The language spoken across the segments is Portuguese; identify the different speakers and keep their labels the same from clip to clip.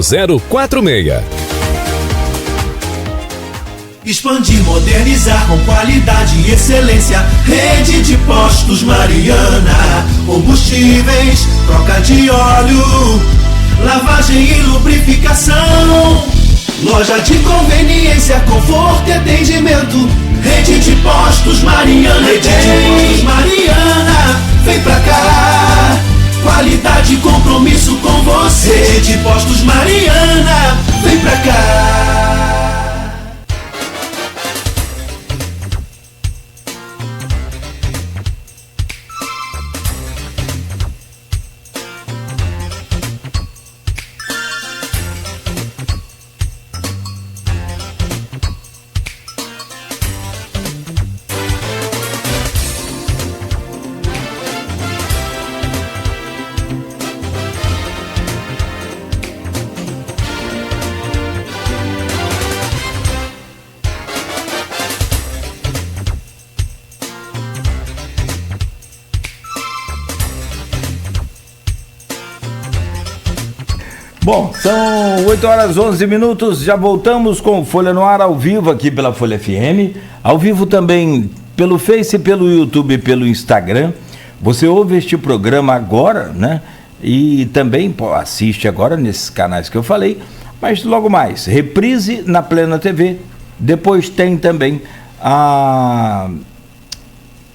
Speaker 1: 046.
Speaker 2: Expandir, modernizar com qualidade e excelência. Rede de Postos Mariana. Combustíveis, troca de óleo, lavagem e lubrificação. Loja de conveniência, conforto e atendimento. Rede de Postos Mariana. Rede de Postos Mariana. Vem pra cá. Qualidade e compromisso com você. Rede de Postos Mariana. Vem pra cá.
Speaker 3: Bom, são 8h11, já voltamos com Folha no Ar ao vivo aqui pela Folha FM, ao vivo também pelo Face, pelo YouTube e pelo Instagram. Você ouve este programa agora, né? E também assiste agora nesses canais que eu falei, mas logo mais, reprise na Plena TV, depois tem também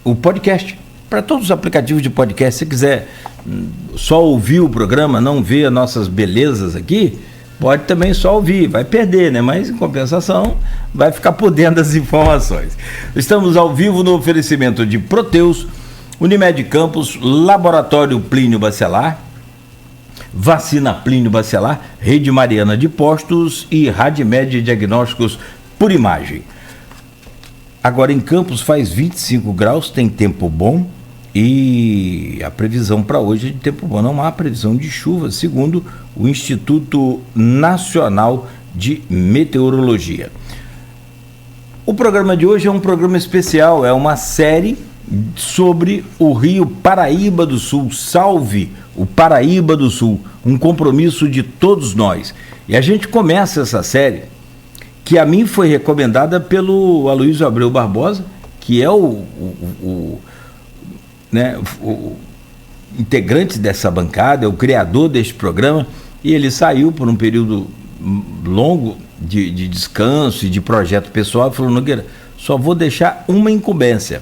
Speaker 3: o podcast, para todos os aplicativos de podcast. Se quiser só ouvir o programa, não ver as nossas belezas aqui, pode também só ouvir, vai perder, né? Mas em compensação vai ficar por dentro das informações. Estamos ao vivo no oferecimento de Proteus, Unimed Campos, Laboratório Plínio Bacelar, Vacina Plínio Bacelar, Rede Mariana de Postos e Radmed Diagnósticos por Imagem. Agora em Campos faz 25 graus, tem tempo bom. E a previsão para hoje é de tempo bom, não há previsão de chuva, segundo o Instituto Nacional de Meteorologia. O programa de hoje é um programa especial, é uma série sobre o Rio Paraíba do Sul. Salve o Paraíba do Sul, um compromisso de todos nós. E a gente começa essa série, que a mim foi recomendada pelo Aloysio Abreu Barbosa, que é o integrante dessa bancada, é o criador deste programa, e ele saiu por um período longo de descanso e de projeto pessoal e falou: Nogueira, só vou deixar uma incumbência,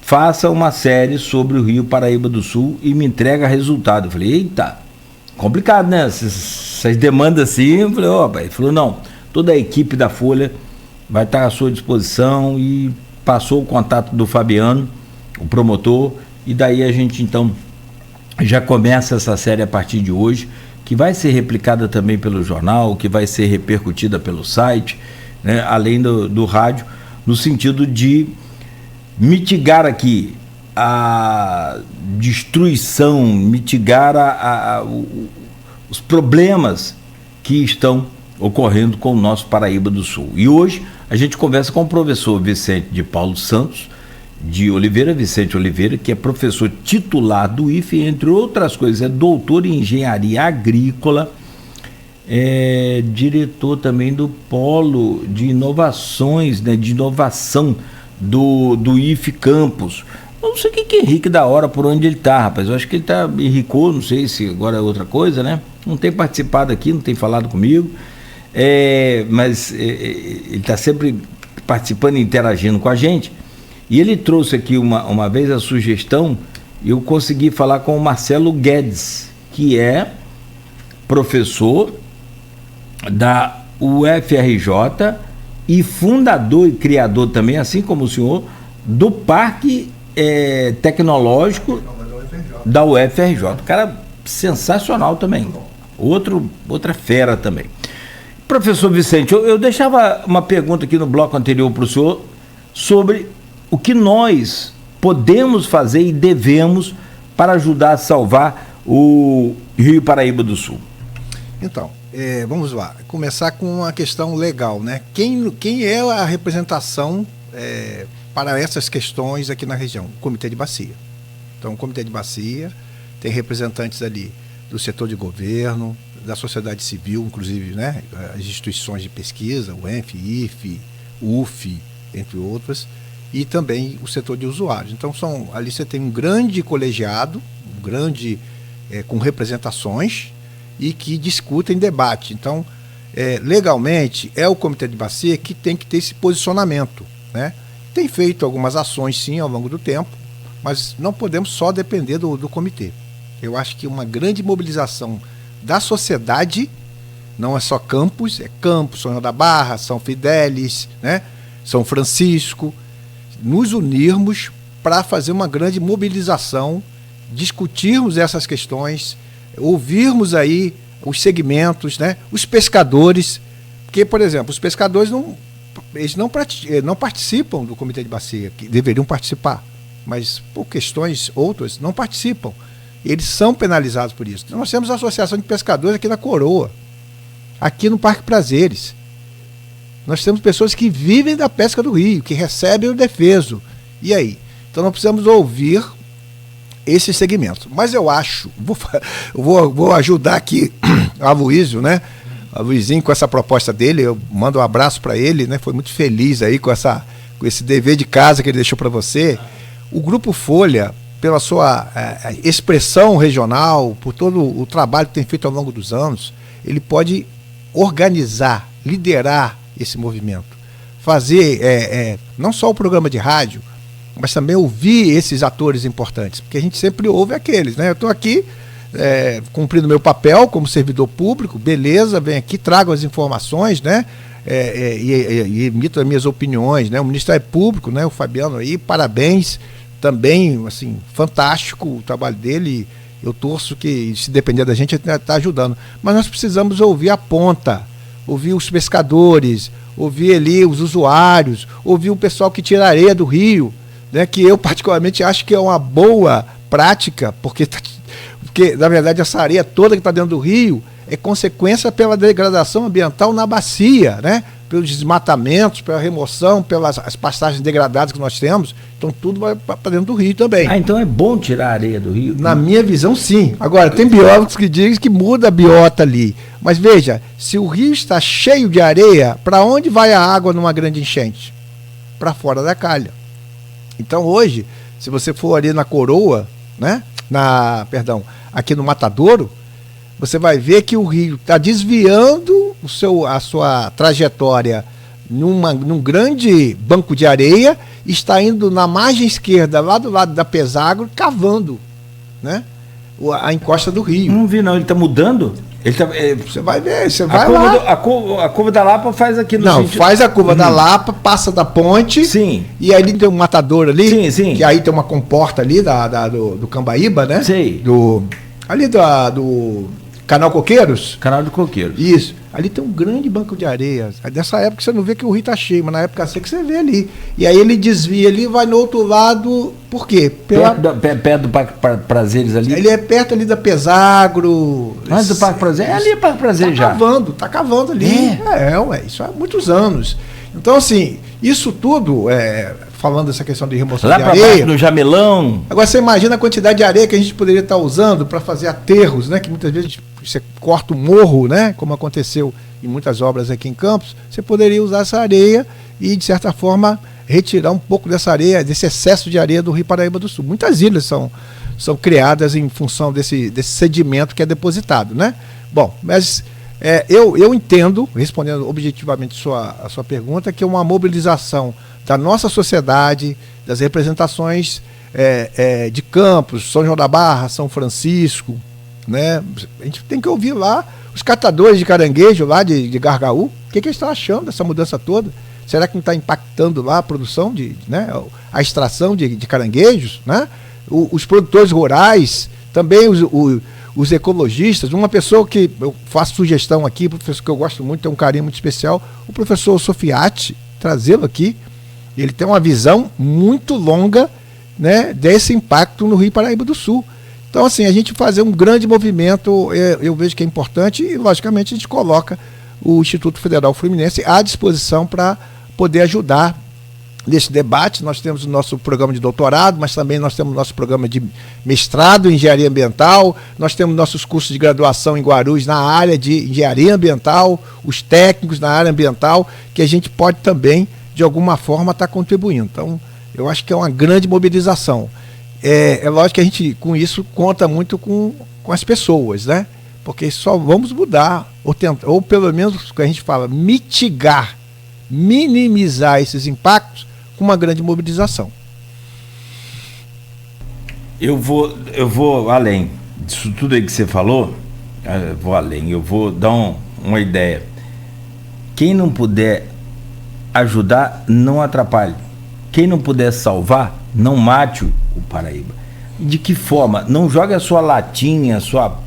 Speaker 3: faça uma série sobre o Rio Paraíba do Sul e me entrega resultado. Eu falei: eita, complicado, né? Essas demandas assim. Eu falei: ó, pai. Ele falou: não, toda a equipe da Folha vai estar à sua disposição, e passou o contato do Fabiano, o promotor, e daí a gente então já começa essa série a partir de hoje, que vai ser replicada também pelo jornal, que vai ser repercutida pelo site, né, além do rádio, no sentido de mitigar aqui a destruição, mitigar os problemas que estão ocorrendo com o nosso Paraíba do Sul. E hoje a gente conversa com o professor Vicente de Paulo Santos de Oliveira, Vicente Oliveira, que é professor titular do IFE, entre outras coisas, é doutor em engenharia agrícola, é diretor também do polo de inovações, né, de inovação do IFE Campos. Eu não sei o que é Henrique da hora por onde ele está, rapaz. Eu acho que ele enricou, não sei se agora é outra coisa, né? Não tem participado aqui, não tem falado comigo, mas ele está sempre participando e interagindo com a gente. E ele trouxe aqui uma vez a sugestão, e eu consegui falar com o Marcelo Guedes, que é professor da UFRJ e fundador e criador também, assim como o senhor, do Parque Tecnológico da UFRJ. Cara sensacional também, outra fera também. Professor Vicente, eu deixava uma pergunta aqui no bloco anterior para o senhor sobre o que nós podemos fazer e devemos para ajudar a salvar o Rio Paraíba do Sul.
Speaker 4: Então, vamos lá, começar com uma questão legal, né? Quem é a representação para essas questões aqui na região? O Comitê de Bacia. Então, o Comitê de Bacia tem representantes ali do setor de governo, da sociedade civil, inclusive, né, as instituições de pesquisa, o ENF, IFE, UF, entre outras, e também o setor de usuários. Então, ali você tem um grande colegiado, com representações, e que discutem debate. Então, legalmente, é o Comitê de Bacia que tem que ter esse posicionamento, né? Tem feito algumas ações, sim, ao longo do tempo, mas não podemos só depender do comitê. Eu acho que uma grande mobilização da sociedade, não é só Campos, é Campos, São João da Barra, São Fidélis, né? São Francisco, nos unirmos para fazer uma grande mobilização, discutirmos essas questões, ouvirmos aí os segmentos, né? Os pescadores, porque, por exemplo, os pescadores eles não participam do Comitê de Bacia, que deveriam participar, mas por questões outras não participam. Eles são penalizados por isso. Nós temos a Associação de Pescadores aqui na Coroa, aqui no Parque Prazeres. Nós temos pessoas que vivem da pesca do rio, que recebem o defeso. E aí? Então nós precisamos ouvir esses segmentos. Mas eu acho, vou ajudar aqui a Luísio, né? A Luizinho com essa proposta dele, eu mando um abraço para ele, né? Foi muito feliz aí com esse dever de casa que ele deixou para você. O Grupo Folha, pela sua expressão regional, por todo o trabalho que tem feito ao longo dos anos, ele pode organizar, liderar esse movimento, fazer não só o programa de rádio, mas também ouvir esses atores importantes, porque a gente sempre ouve aqueles, né? Eu estou aqui cumprindo meu papel como servidor público, beleza, venho aqui, trago as informações, né? E emito as minhas opiniões, né? O Ministério Público, né? O Fabiano aí, parabéns, também, assim, fantástico o trabalho dele, eu torço que, se depender da gente, ele está ajudando, mas nós precisamos ouvir a ponta, ouvir os pescadores, ouvir ali os usuários, ouvir o pessoal que tira areia do rio, né? Que eu particularmente acho que é uma boa prática, porque na verdade essa areia toda que está dentro do rio é consequência pela degradação ambiental na bacia, né? Pelos desmatamentos, pela remoção, pelas as pastagens degradadas que nós temos, então tudo vai para dentro do rio também.
Speaker 3: Então é bom tirar a areia do rio?
Speaker 4: Na minha visão, sim. Agora, tem biólogos que dizem que muda a biota ali, mas veja, se o rio está cheio de areia, para onde vai a água numa grande enchente? Para fora da calha. Então hoje, se você for ali na Coroa, né? Aqui no Matadouro, você vai ver que o rio está desviando a sua trajetória num grande banco de areia, está indo na margem esquerda, lá do lado da Pesagro, cavando, né? A encosta do rio.
Speaker 3: Não vi não, ele está mudando?
Speaker 4: Você vai ver, você vai lá.
Speaker 3: A curva da Lapa faz aqui no sentido...
Speaker 4: faz a curva da Lapa, passa da ponte.
Speaker 3: Sim.
Speaker 4: E aí tem um matador ali.
Speaker 3: Sim, sim.
Speaker 4: Que aí tem uma comporta ali do Cambaíba, né?
Speaker 3: Sei.
Speaker 4: Ali do Canal Coqueiros.
Speaker 3: Canal do Coqueiros.
Speaker 4: Isso. Ali tem um grande banco de areia. Nessa época você não vê que o rio está cheio, mas na época seca você vê ali. E aí ele desvia ali e vai no outro lado. Por quê?
Speaker 3: Perto do Parque Prazeres ali?
Speaker 4: Ele é perto ali da Pesagro.
Speaker 3: Antes do Parque Prazeres? Ali é Parque Prazeres já.
Speaker 4: Tá cavando ali. Isso há muitos anos. Então, assim, isso tudo, falando dessa questão de remoção de areia... Lá para baixo
Speaker 3: do Jamelão...
Speaker 4: Agora, você imagina a quantidade de areia que a gente poderia estar usando para fazer aterros, né? Que muitas vezes você corta o morro, né? Como aconteceu em muitas obras aqui em Campos. Você poderia usar essa areia e, de certa forma, retirar um pouco dessa areia, desse excesso de areia do Rio Paraíba do Sul. Muitas ilhas são criadas em função desse sedimento que é depositado, né? Bom, mas... eu entendo, respondendo objetivamente a sua pergunta, que é uma mobilização da nossa sociedade, das representações de Campos, São João da Barra, São Francisco, né? A gente tem que ouvir lá os catadores de caranguejo lá de Gargaú, o que eles estão achando dessa mudança toda? Será que não está impactando lá a produção, a extração de caranguejos, né? Os produtores rurais, também os ecologistas, uma pessoa que eu faço sugestão aqui, professor que eu gosto muito, tem um carinho muito especial, o professor Sofiati, trazê-lo aqui, ele tem uma visão muito longa, né, desse impacto no Rio Paraíba do Sul. Então, assim, a gente fazer um grande movimento, eu vejo que é importante e, logicamente, a gente coloca o Instituto Federal Fluminense à disposição para poder ajudar nesse debate. Nós temos o nosso programa de doutorado, mas também nós temos o nosso programa de mestrado em engenharia ambiental, nós temos nossos cursos de graduação em Guarulhos na área de engenharia ambiental, os técnicos na área ambiental, que a gente pode também, de alguma forma, estar contribuindo. Então, eu acho que é uma grande mobilização. É lógico que a gente, com isso, conta muito com as pessoas, né? Porque só vamos mudar, ou pelo menos, o que a gente fala, mitigar, minimizar esses impactos com uma grande mobilização.
Speaker 3: Eu vou além disso tudo aí que você falou, eu vou além, eu vou dar uma ideia. Quem não puder ajudar, não atrapalhe. Quem não puder salvar, não mate o Paraíba. De que forma? Não jogue a sua latinha, a sua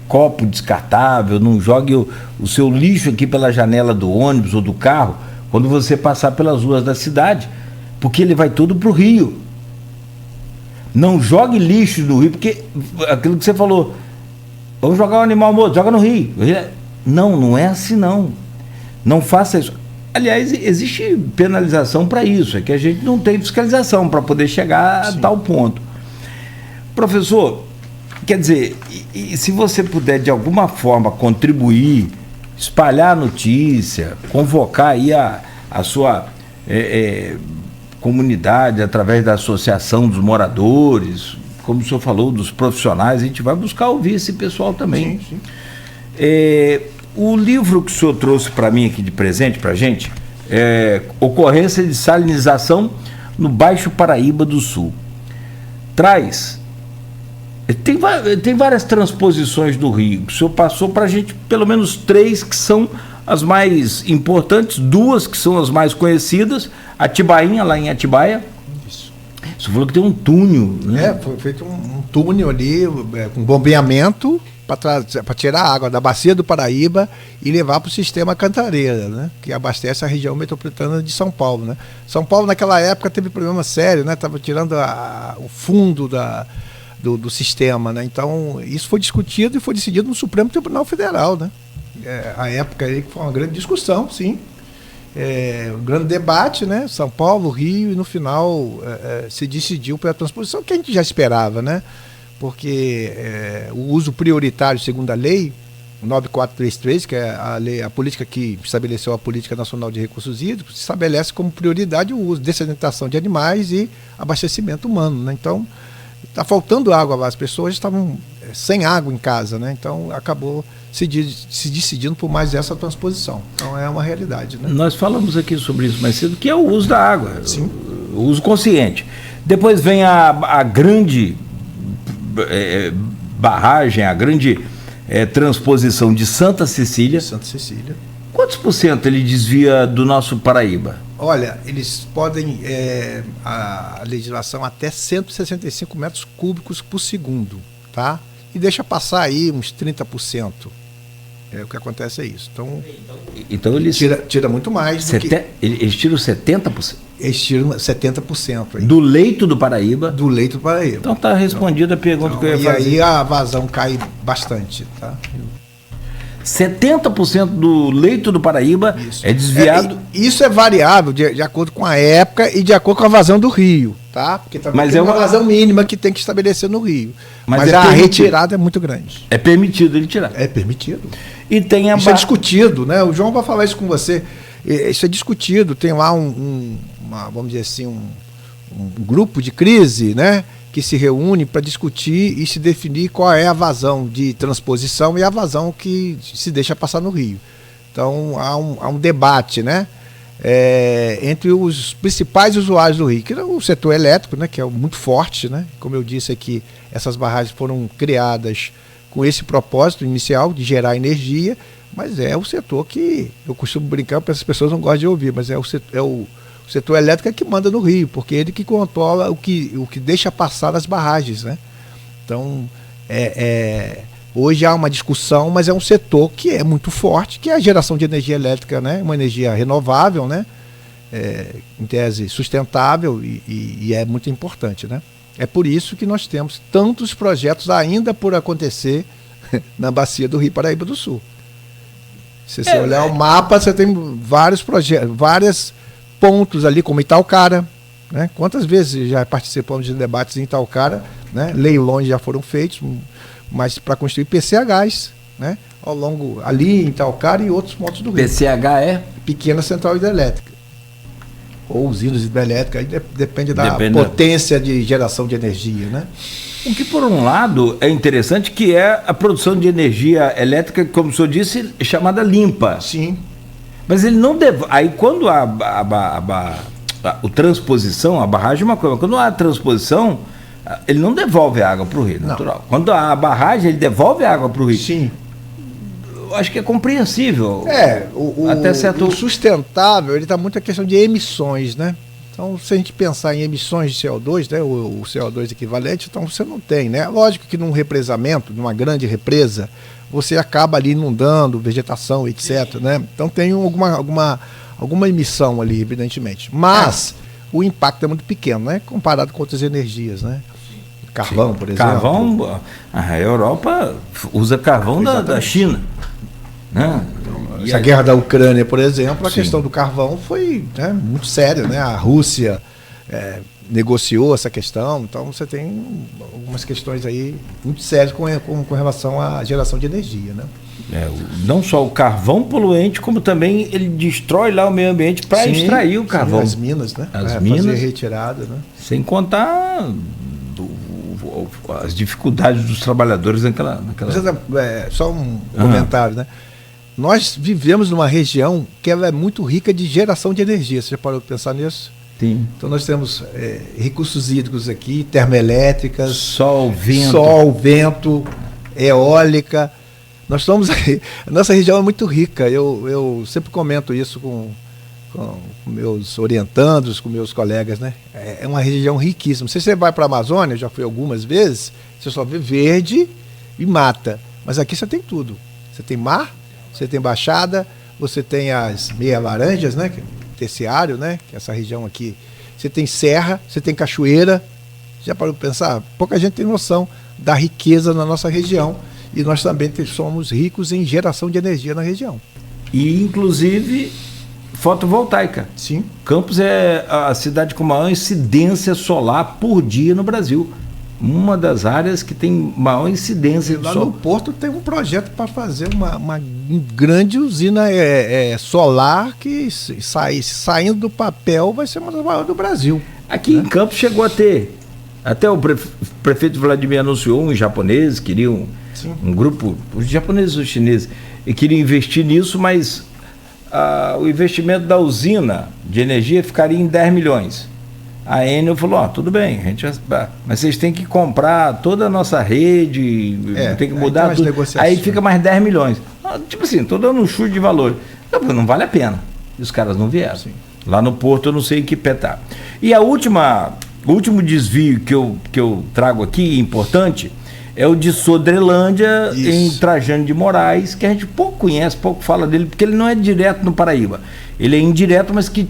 Speaker 3: copo descartável, não jogue o seu lixo aqui pela janela do ônibus ou do carro quando você passar pelas ruas da cidade, porque ele vai tudo para o rio. Não jogue lixo no rio, porque aquilo que você falou, vamos jogar um animal morto, joga no rio. Não é assim não. Não faça isso. Aliás, existe penalização para isso, é que a gente não tem fiscalização para poder chegar a tal ponto. Professor, quer dizer, e se você puder de alguma forma contribuir, espalhar a notícia, convocar aí a sua comunidade através da associação dos moradores, como o senhor falou, dos profissionais, a gente vai buscar ouvir esse pessoal também.
Speaker 4: Sim.
Speaker 3: O livro que o senhor trouxe para mim aqui de presente para a gente é Ocorrência de Salinização no Baixo Paraíba do Sul. Tem várias transposições do rio. O senhor passou para a gente pelo menos 3 que são as mais importantes, 2 que são as mais conhecidas, Atibainha, lá em Atibaia.
Speaker 4: Isso.
Speaker 3: O senhor falou que tem um túnel, né?
Speaker 4: Foi feito um túnel ali, com bombeamento, para tirar a água da bacia do Paraíba e levar para o sistema Cantareira, né? Que abastece a região metropolitana de São Paulo, né? São Paulo naquela época teve problema sério, né? Estava tirando o fundo do sistema, né? Então isso foi discutido e foi decidido no Supremo Tribunal Federal, né? A época aí foi uma grande discussão, sim, um grande debate, né? São Paulo, Rio, e no final se decidiu pela transposição, que a gente já esperava, né? Porque o uso prioritário, segundo a lei 9433, que é a política que estabeleceu a Política Nacional de Recursos Hídricos, estabelece como prioridade o uso, dessalinização de animais e abastecimento humano, né? Então, está faltando água, as pessoas estavam sem água em casa, né? Então, acabou se decidindo por mais essa transposição. Então, é uma realidade, né?
Speaker 3: Nós falamos aqui sobre isso mais cedo, que é o uso da água.
Speaker 4: Sim.
Speaker 3: O uso consciente. Depois vem a grande barragem, a grande transposição de Santa Cecília.
Speaker 4: Santa Cecília.
Speaker 3: Quantos por cento ele desvia do nosso Paraíba?
Speaker 4: Olha, eles podem, a legislação, até 165 metros cúbicos por segundo, tá? E deixa passar aí uns 30%. O que acontece é isso. Então eles tira muito mais.
Speaker 3: Eles tiram 70%?
Speaker 4: Eles tiram 70%. Aí.
Speaker 3: Do leito do Paraíba?
Speaker 4: Do leito do Paraíba.
Speaker 3: Então está respondida a pergunta que eu ia fazer.
Speaker 4: E aí a vazão cai bastante, tá?
Speaker 3: 70% do leito do Paraíba é desviado.
Speaker 4: Isso é variável de acordo com a época e de acordo com a vazão do rio, tá? Porque também tem uma vazão mínima que tem que estabelecer no rio. Mas a retirada é muito grande.
Speaker 3: É permitido ele tirar.
Speaker 4: É permitido.
Speaker 3: E tem
Speaker 4: isso é discutido, né? O João vai falar isso com você. Isso é discutido. Tem lá vamos dizer assim, um grupo de crise, né? Que se reúne para discutir e se definir qual é a vazão de transposição e a vazão que se deixa passar no rio. Então há um debate, né? Entre os principais usuários do rio, que é o setor elétrico, né? Que é muito forte, né? Como eu disse aqui, essas barragens foram criadas com esse propósito inicial de gerar energia, mas é o setor que eu costumo brincar, porque as pessoas não gostam de ouvir, mas o setor elétrico é que manda no rio, porque é ele que controla o que deixa passar as barragens, né? Então, hoje há uma discussão, mas é um setor que é muito forte, que é a geração de energia elétrica, né? Uma energia renovável, né? Em tese sustentável e é muito importante, né? É por isso que nós temos tantos projetos ainda por acontecer na bacia do Rio Paraíba do Sul. Se você olhar o mapa, você tem vários projetos, várias pontos ali, como Itaocara, né? Quantas vezes já participamos de debates em Itaocara, né? Leilões já foram feitos, mas para construir PCHs, né? Ao longo ali em Itaocara e outros pontos do Rio.
Speaker 3: PCH é?
Speaker 4: Pequena central hidrelétrica. Ou usinas hidrelétricas, aí depende da potência de geração de energia, né?
Speaker 3: O que, por um lado, é interessante, que é a produção de energia elétrica, como o senhor disse, chamada limpa.
Speaker 4: Sim.
Speaker 3: Mas ele não deve... Aí, quando a transposição, a barragem é uma coisa, quando há a transposição, ele não devolve a água para o rio, natural. Quando há a barragem, ele devolve a água para o rio.
Speaker 4: Sim.
Speaker 3: Eu acho que é compreensível.
Speaker 4: Até certo... O sustentável, ele está muito a questão de emissões, né? Então, se a gente pensar em emissões de CO2, né, o CO2 equivalente, então você não tem, né? Lógico que num represamento, numa grande represa, você acaba ali inundando vegetação, etc, né? Então tem alguma emissão ali, evidentemente. Mas o impacto é muito pequeno, né? Comparado com outras energias, né? Carvão, por exemplo.
Speaker 3: Carvão, a Europa usa carvão da China, né?
Speaker 4: Essa guerra da Ucrânia, por exemplo, a questão do carvão foi, né, muito séria, né? A Rússia negociou essa questão, então você tem algumas questões aí muito sérias com relação à geração de energia, né?
Speaker 3: Não só o carvão poluente, como também ele destrói lá o meio ambiente para extrair o carvão.
Speaker 4: As minas, né?
Speaker 3: As minas,
Speaker 4: fazer retirada, né?
Speaker 3: Sem contar as dificuldades dos trabalhadores naquela...
Speaker 4: Só um comentário, né? Nós vivemos numa região que ela é muito rica de geração de energia. Você já parou de pensar nisso?
Speaker 3: Sim.
Speaker 4: Então nós temos recursos hídricos aqui, termoelétricas,
Speaker 3: sol, vento,
Speaker 4: eólica. Nós estamos aqui. A nossa região é muito rica. Eu sempre comento isso com meus orientandos, com meus colegas, né? É uma região riquíssima. Se você vai para a Amazônia, eu já fui algumas vezes, você só vê verde e mata. Mas aqui você tem tudo. Você tem mar, você tem baixada, você tem as meia laranjas, né? Que é terciário, né? Que é essa região aqui. Você tem serra, você tem cachoeira. Já parou para pensar? Pouca gente tem noção da riqueza na nossa região. E nós também somos ricos em geração de energia na região.
Speaker 3: E, inclusive, fotovoltaica.
Speaker 4: Sim.
Speaker 3: Campos é a cidade com maior incidência solar por dia no Brasil. Uma das áreas que tem maior incidência
Speaker 4: de solar. Lá no Porto tem um projeto para fazer uma grande usina solar que, saindo do papel, vai ser uma das maiores do Brasil.
Speaker 3: Aqui, né? Em Campos chegou a ter. Até o prefeito Vladimir anunciou, uns japoneses queriam, um grupo, os japoneses e os chineses, e queriam investir nisso, mas o investimento da usina de energia ficaria em 10 milhões. A Enel falou, tudo bem, mas vocês têm que comprar toda a nossa rede, tem que mudar tudo. Aí fica mais 10 milhões. Tipo assim, estou dando um chute de valor. Não vale a pena. E os caras não vieram. Sim. Lá no Porto eu não sei em que pé tá. E o último desvio que eu trago aqui, importante, é o de Sodrelândia, em Trajano de Moraes, que a gente pouco conhece, pouco fala dele, porque ele não é direto no Paraíba. Ele é indireto, mas que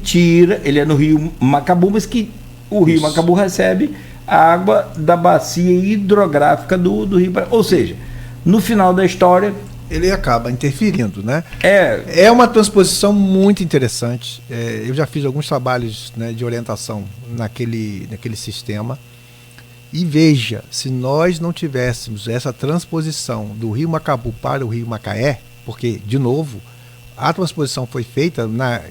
Speaker 3: ele é no Rio Macabu, mas que o Rio Macabu recebe a água da bacia hidrográfica do Rio Paraíba. Ou seja, no final da história...
Speaker 4: ele acaba interferindo, né? É uma transposição muito interessante. Eu já fiz alguns trabalhos, né, de orientação naquele sistema. E veja, se nós não tivéssemos essa transposição do Rio Macabu para o Rio Macaé, porque, de novo, a transposição foi feita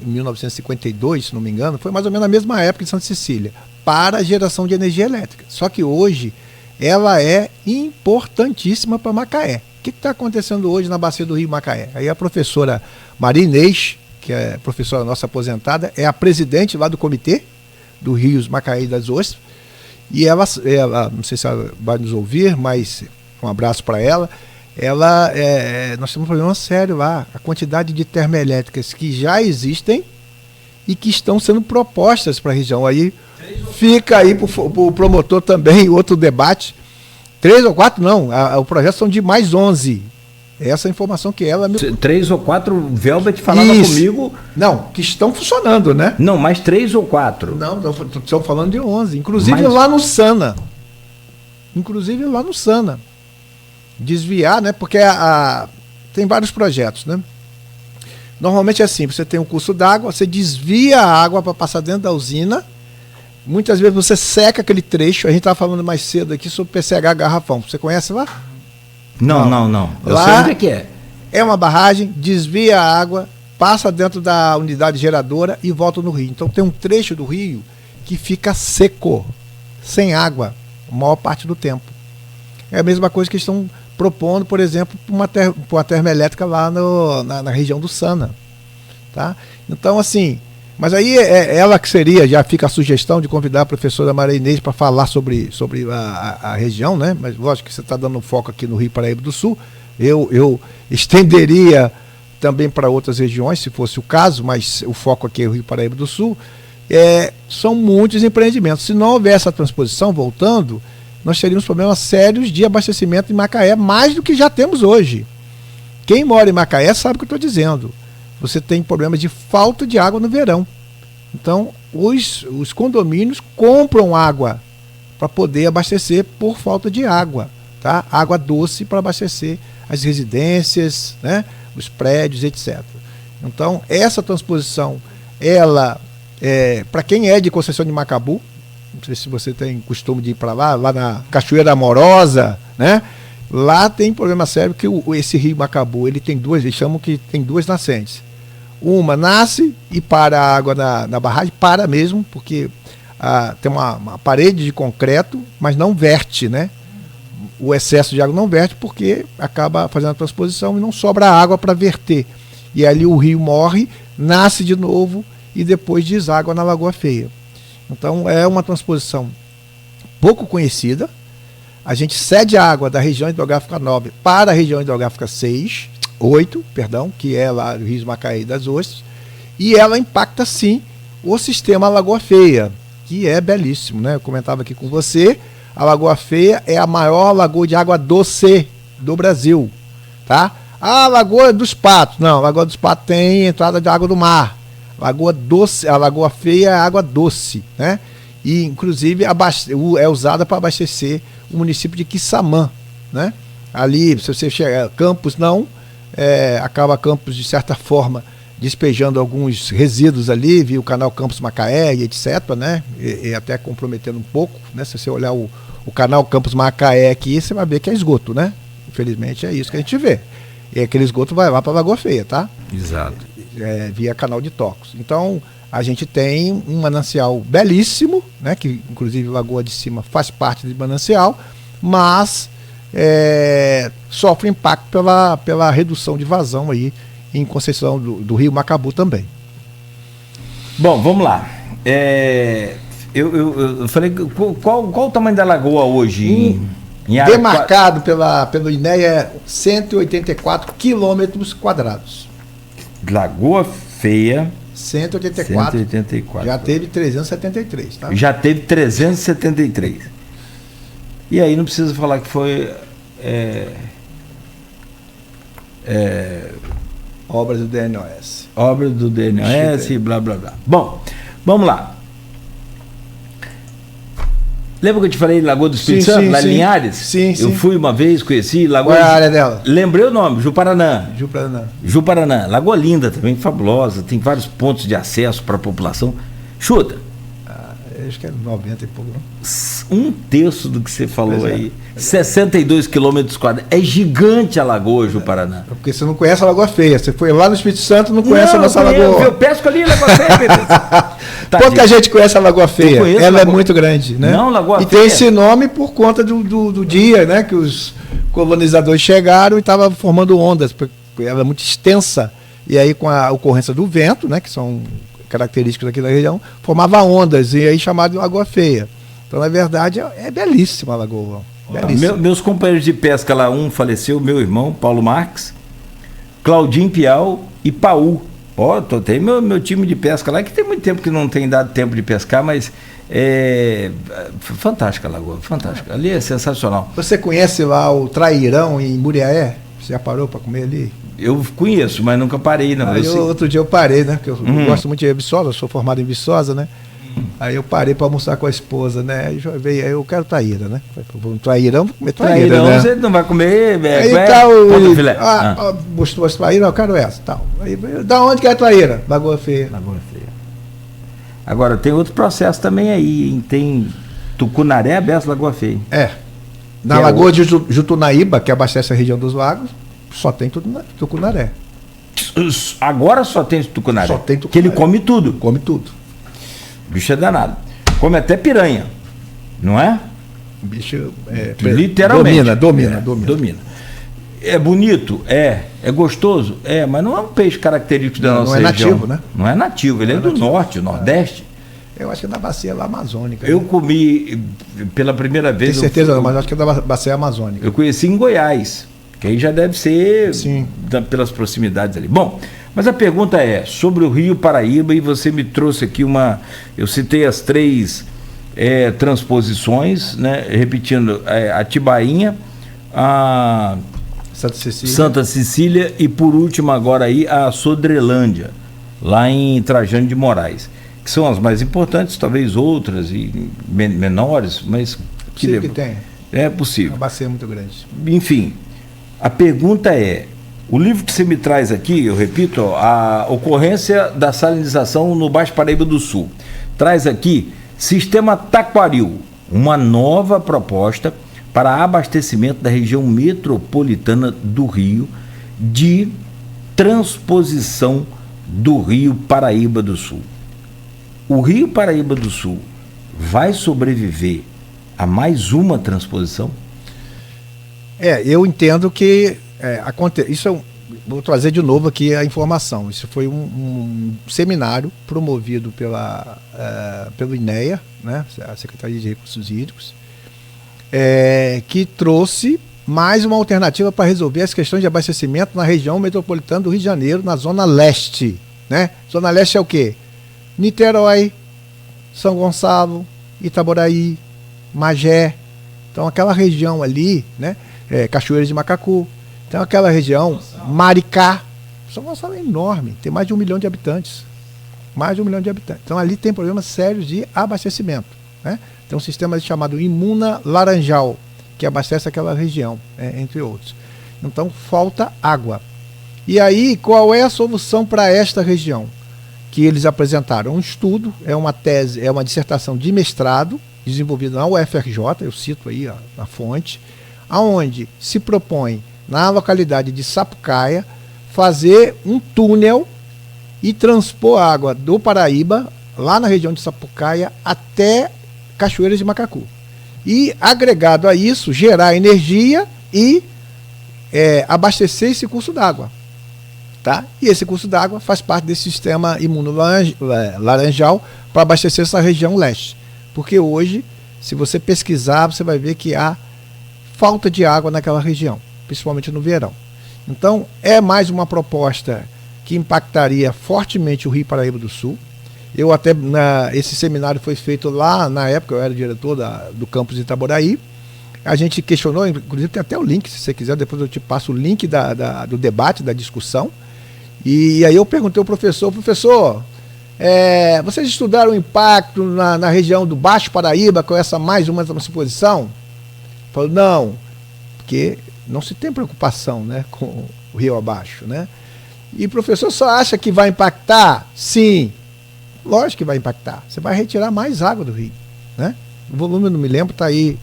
Speaker 4: em 1952, se não me engano, foi mais ou menos na mesma época de Santa Cecília, para a geração de energia elétrica. Só que hoje ela é importantíssima para Macaé. O que está acontecendo hoje na bacia do Rio Macaé? Aí a professora Maria Inês, que é professora nossa aposentada, é a presidente lá do comitê do Rios Macaé e das Ostras, e ela, não sei se ela vai nos ouvir, mas um abraço para ela. Nós temos um problema sério lá, a quantidade de termoelétricas que já existem e que estão sendo propostas para a região. Aí fica aí para o promotor também outro debate. 3 ou 4 não, o projeto são de mais 11. Essa informação que ela...
Speaker 3: 3 ou 4, Velvet falava comigo...
Speaker 4: Não, que estão funcionando, né?
Speaker 3: Não, mais 3 ou 4.
Speaker 4: Não, estão falando de 11. Inclusive lá no Sana. Desviar, né? Porque tem vários projetos, né? Normalmente é assim, você tem um curso d'água, você desvia a água para passar dentro da usina. Muitas vezes você seca aquele trecho. A gente estava falando mais cedo aqui sobre PCH Garrafão. Você conhece lá?
Speaker 3: Não. Eu
Speaker 4: Lá
Speaker 3: sei onde é que é.
Speaker 4: é uma barragem, desvia a água, passa dentro da unidade geradora e volta no rio. Então tem um trecho do rio que fica seco, sem água, a maior parte do tempo. É a mesma coisa que estão propondo, por exemplo, para uma termoelétrica lá na região do Sana. Tá? Então, assim, mas aí ela que seria, já fica a sugestão de convidar a professora Maria Inês para falar sobre a região, né? Mas lógico que você está dando foco aqui no Rio Paraíba do Sul. Eu estenderia também para outras regiões, se fosse o caso, mas o foco aqui é o Rio Paraíba do Sul. São muitos empreendimentos. Se não houver essa transposição, voltando, nós teríamos problemas sérios de abastecimento em Macaé, mais do que já temos hoje. Quem mora em Macaé sabe o que eu estou dizendo. Você tem problema de falta de água no verão. Então, os condomínios compram água para poder abastecer por falta de água. Tá? Água doce para abastecer as residências, né? Os prédios, etc. Então, essa transposição, ela, para quem é de Conceição de Macabu, não sei se você tem costume de ir para lá na Cachoeira Amorosa, né? Lá tem problema sério que esse rio Macabu, ele tem eles chamam que tem duas nascentes. Uma nasce e para a água na barragem, para mesmo, porque tem uma parede de concreto, mas não verte, né? O excesso de água não verte porque acaba fazendo a transposição e não sobra água para verter. E ali o rio morre, nasce de novo e depois deságua na Lagoa Feia. Então é uma transposição pouco conhecida. A gente cede a água da região hidrográfica 9 para a região hidrográfica 8, que é lá do Rio Macaé e das Ostras, e ela impacta sim o sistema Lagoa Feia, que é belíssimo, né? Eu comentava aqui com você, a Lagoa Feia é a maior lagoa de água doce do Brasil, tá? A Lagoa dos Patos, não, a Lagoa dos Patos tem entrada de água do mar. Lagoa doce, a Lagoa Feia é água doce, né? E inclusive é usada para abastecer o município de Quissamã, né? Ali, se você chegar, Campos não, acaba Campos de certa forma despejando alguns resíduos ali, viu o canal Campos Macaé e etc, né? E até comprometendo um pouco, né? Se você olhar o canal Campos Macaé aqui, você vai ver que é esgoto, né? Infelizmente é isso que a gente vê. E aquele esgoto vai lá para a Lagoa Feia, tá?
Speaker 3: Exato.
Speaker 4: Via canal de Tocos. Então, a gente tem um manancial belíssimo, né? Que inclusive Lagoa de Cima faz parte do manancial, mas sofre impacto pela redução de vazão aí em Conceição do Rio Macabu também.
Speaker 3: Bom, vamos lá. Eu falei, qual o tamanho da lagoa hoje? Em área
Speaker 4: demarcado pelo INEA, 184 quilômetros quadrados.
Speaker 3: Lagoa Feia.
Speaker 4: 184.
Speaker 3: 184.
Speaker 4: Já teve 373, tá?
Speaker 3: Já teve 373. E aí não precisa falar que foi
Speaker 4: obras do DNOS.
Speaker 3: Obras do DNOS e blá blá blá. Bom, vamos lá. Lembra que eu te falei de Lagoa do Espírito Santo, lá em Linhares?
Speaker 4: Sim,
Speaker 3: Eu fui uma vez, conheci Lagoa.
Speaker 4: Qual é a área dela?
Speaker 3: Lembrei o nome, Juparanã.
Speaker 4: Juparanã.
Speaker 3: Lagoa linda também, fabulosa, tem vários pontos de acesso para a população. Chuta.
Speaker 4: Acho que é 90 e pouco.
Speaker 3: Um terço do que você falou aí. 62 quilômetros quadrados. É gigante a Lagoa, Juparanã.
Speaker 4: Porque você não conhece a Lagoa Feia. Você foi lá no Espírito Santo e não conhece a nossa Lagoa.
Speaker 3: Eu pesco ali a Lagoa Feia, beleza.
Speaker 4: Pouca gente conhece a Lagoa Feia. Ela é muito grande, né?
Speaker 3: Não, Lagoa
Speaker 4: Feia. E tem esse nome por conta do dia, né? Que os colonizadores chegaram e estavam formando ondas. Porque ela é muito extensa. E aí, com a ocorrência do vento, né? Que são características aqui da região, formava ondas. E aí chamado de Lagoa Feia. Então, na verdade, é belíssima a lagoa.
Speaker 3: Meus companheiros de pesca lá, um faleceu, meu irmão, Paulo Marques, Claudinho Piau e Paul. Tem meu time de pesca lá, que tem muito tempo que não tem dado tempo de pescar, mas fantástica a lagoa, fantástica. Ali é sensacional.
Speaker 4: Você conhece lá o Trairão em Muriaé? Você já parou para comer ali?
Speaker 3: Eu conheço, mas nunca parei, não.
Speaker 4: Outro dia eu parei, né? Porque eu gosto muito de Viçosa, eu sou formado em Viçosa, né? Aí eu parei para almoçar com a esposa, né? Aí eu quero traíra, né? Vamos traíra, vamos comer
Speaker 3: traíra,
Speaker 4: né?
Speaker 3: Você não vai comer.
Speaker 4: Aí tá o filé. Mostrou as traíras, eu quero essa, tal. Aí, da onde que é a traíra? Lagoa Feia.
Speaker 3: Lagoa Feia. Agora tem outro processo também aí, hein? Tem Tucunaré, Bessa, Lagoa Feia.
Speaker 4: Na Lagoa de Jutunaíba, que abastece a região dos lagos, só tem Tucunaré.
Speaker 3: Agora só tem Tucunaré.
Speaker 4: Só tem Tucunaré.
Speaker 3: Que ele come tudo.
Speaker 4: Come tudo.
Speaker 3: O bicho é danado. Come até piranha, não é?
Speaker 4: O bicho
Speaker 3: literalmente.
Speaker 4: Domina.
Speaker 3: É bonito? É gostoso? Mas não é um peixe característico da nossa região.
Speaker 4: Não é nativo, né?
Speaker 3: Não é nativo, ele é do norte, nordeste.
Speaker 4: Eu acho que é da bacia lá amazônica.
Speaker 3: Eu comi pela primeira vez.
Speaker 4: Tenho certeza não, mas acho que é da bacia amazônica.
Speaker 3: Eu conheci em Goiás, que aí já deve ser pelas proximidades ali. Bom, mas a pergunta é sobre o Rio Paraíba, e você me trouxe aqui eu citei as 3 transposições, né? Repetindo, a Tibainha, a Santa Cecília e por último agora aí a Sodrelândia, lá em Trajano de Moraes, que são as mais importantes, talvez outras e menores, mas
Speaker 4: que tem.
Speaker 3: É possível.
Speaker 4: A bacia é muito grande.
Speaker 3: Enfim, a pergunta é, o livro que você me traz aqui, eu repito, a ocorrência da salinização no Baixo Paraíba do Sul, traz aqui Sistema Taquaril, uma nova proposta para abastecimento da região metropolitana do Rio, de transposição do Rio Paraíba do Sul. O Rio Paraíba do Sul vai sobreviver a mais uma transposição?
Speaker 4: Eu entendo que isso vou trazer de novo aqui a informação. Isso foi um seminário promovido pelo INEA, né, a Secretaria de Recursos Hídricos, que trouxe mais uma alternativa para resolver as questões de abastecimento na região metropolitana do Rio de Janeiro, na Zona Leste. Né? Zona Leste é o quê? Niterói, São Gonçalo, Itaboraí, Magé. Então aquela região ali, né? Cachoeiras de Macacu. Então aquela região, Maricá. São Gonçalo é enorme, tem mais de 1 milhão de habitantes. Mais de 1 milhão de habitantes. Então ali tem problemas sérios de abastecimento. Né? Tem um sistema chamado Imuna Laranjal, que abastece aquela região, entre outros. Então falta água. E aí, qual é a solução para esta região? Que eles apresentaram um estudo, uma tese, uma dissertação de mestrado, desenvolvida na UFRJ, eu cito aí a fonte, aonde se propõe, na localidade de Sapucaia, fazer um túnel e transpor água do Paraíba, lá na região de Sapucaia, até Cachoeiras de Macacu. E, agregado a isso, gerar energia e abastecer esse curso d'água. Tá? E esse curso d'água faz parte desse sistema imunolaranjal para abastecer essa região leste. Porque hoje, se você pesquisar, você vai ver que há falta de água naquela região, principalmente no verão. Então, é mais uma proposta que impactaria fortemente o Rio Paraíba do Sul. Eu até, esse seminário foi feito lá, na época eu era diretor do campus de Itaboraí. A gente questionou, inclusive tem até o link, se você quiser, depois eu te passo o link do debate, da discussão. E aí eu perguntei ao professor, vocês estudaram o impacto na região do Baixo Paraíba com essa mais uma transposição? Ele falou, não, porque não se tem preocupação, né, com o rio abaixo, né? E o professor só acha que vai impactar? Sim, lógico que vai impactar. Você vai retirar mais água do rio, né? O volume, eu não me lembro, está aí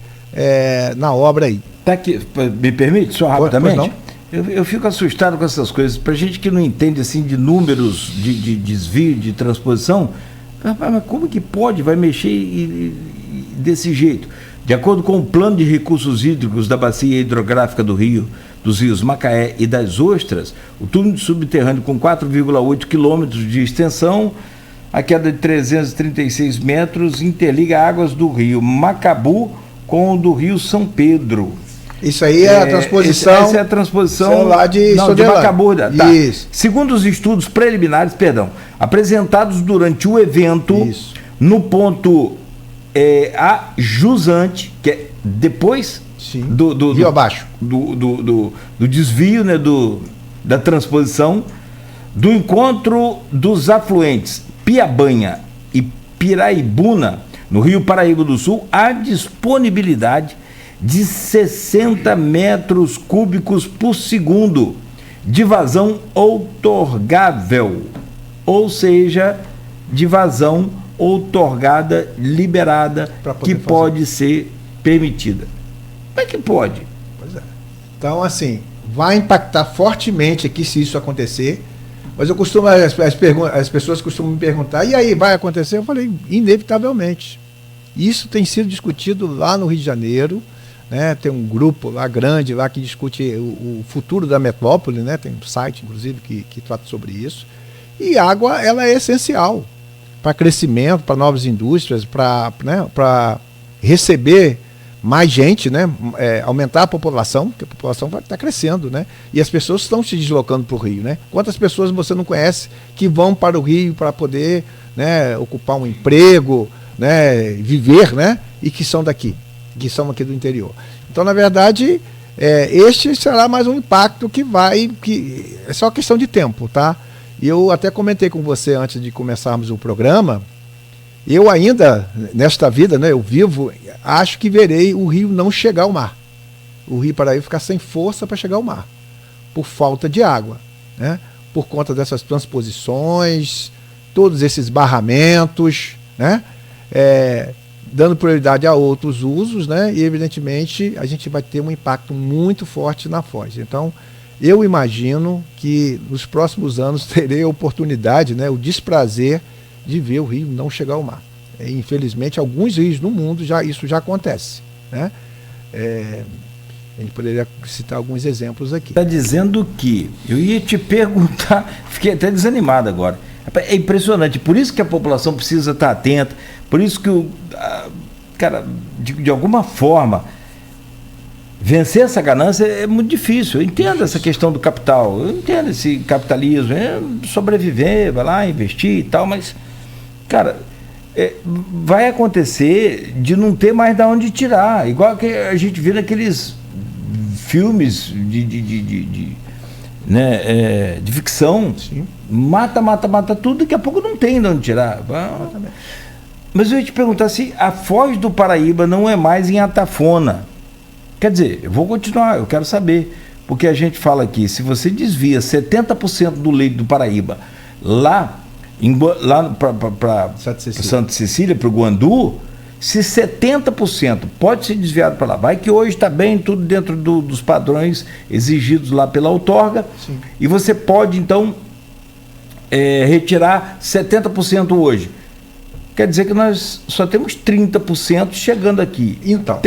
Speaker 4: na obra aí.
Speaker 3: Tá aqui, me permite, só rapidamente?
Speaker 4: Pois não?
Speaker 3: Eu fico assustado com essas coisas. Para gente que não entende assim de números de desvio, de transposição, mas como que pode? Vai mexer desse jeito? De acordo com o plano de recursos hídricos da bacia hidrográfica do Rio, dos rios Macaé e das Ostras, o túnel subterrâneo com 4,8 quilômetros de extensão, a queda de 336 metros, interliga águas do rio Macabu com o do rio São Pedro.
Speaker 4: Isso aí é a transposição.
Speaker 3: Essa é a transposição
Speaker 4: lá de
Speaker 3: Macabu. Tá.
Speaker 4: Isso.
Speaker 3: Segundo os estudos preliminares, apresentados durante o evento, no ponto a jusante, que é depois do
Speaker 4: rio abaixo,
Speaker 3: do desvio, né, da transposição, do encontro dos afluentes Piabanha e Piraibuna, no Rio Paraíba do Sul, há disponibilidade de 60 metros cúbicos por segundo de vazão outorgável, ou seja, de vazão outorgada, liberada, que pode ser permitida. Como é que pode?
Speaker 4: Pois é. Então, assim, vai impactar fortemente aqui se isso acontecer, mas eu costumo, as pessoas costumam me perguntar, e aí, vai acontecer? Eu falei, inevitavelmente. Isso tem sido discutido lá no Rio de Janeiro, né? Tem um grupo lá grande lá que discute o futuro da metrópole, né? Tem um site, inclusive, que trata sobre isso. E água, ela é essencial para crescimento, para novas indústrias, para, né, para receber mais gente, né? Aumentar a população, porque a população vai estar crescendo, né? E as pessoas estão se deslocando para o Rio, né? Quantas pessoas você não conhece que vão para o Rio para poder, né, ocupar um emprego, né, viver, né? E que são daqui, que são aqui do interior. Então, na verdade, este será mais um impacto que é só questão de tempo, tá? E eu até comentei com você antes de começarmos o programa, eu ainda, nesta vida, né, eu vivo, acho que verei o rio não chegar ao mar. O Rio Paraíba ficar sem força para chegar ao mar, por falta de água, né? Por conta dessas transposições, todos esses barramentos, né? Dando prioridade a outros usos, né? E, evidentemente, a gente vai ter um impacto muito forte na Foz. Então, eu imagino que nos próximos anos terei a oportunidade, né, o desprazer de ver o rio não chegar ao mar. Infelizmente, alguns rios no mundo isso já acontece, né? A gente poderia citar alguns exemplos aqui.
Speaker 3: Está dizendo que, eu ia te perguntar, fiquei até desanimado agora. É impressionante, por isso que a população precisa estar atenta, por isso que, cara, de alguma forma, vencer essa ganância é muito difícil. Eu entendo essa questão do capital, eu entendo esse capitalismo, sobreviver, vai lá, investir e tal, mas, cara, vai acontecer de não ter mais de onde tirar, igual que a gente vê naqueles filmes de ficção. Sim. Mata tudo, daqui a pouco não tem de onde tirar. Mas eu ia te perguntar se a Foz do Paraíba não é mais em Atafona. Quer dizer, eu vou continuar, eu quero saber, porque a gente fala aqui, se você desvia 70% do leito do Paraíba lá para Santa Cecília, para o Guandu, se 70% pode ser desviado para lá, vai que hoje está bem, tudo dentro dos padrões exigidos lá pela outorga. Sim. E você pode, então, retirar 70% hoje. Quer dizer que nós só temos 30% chegando aqui. Então.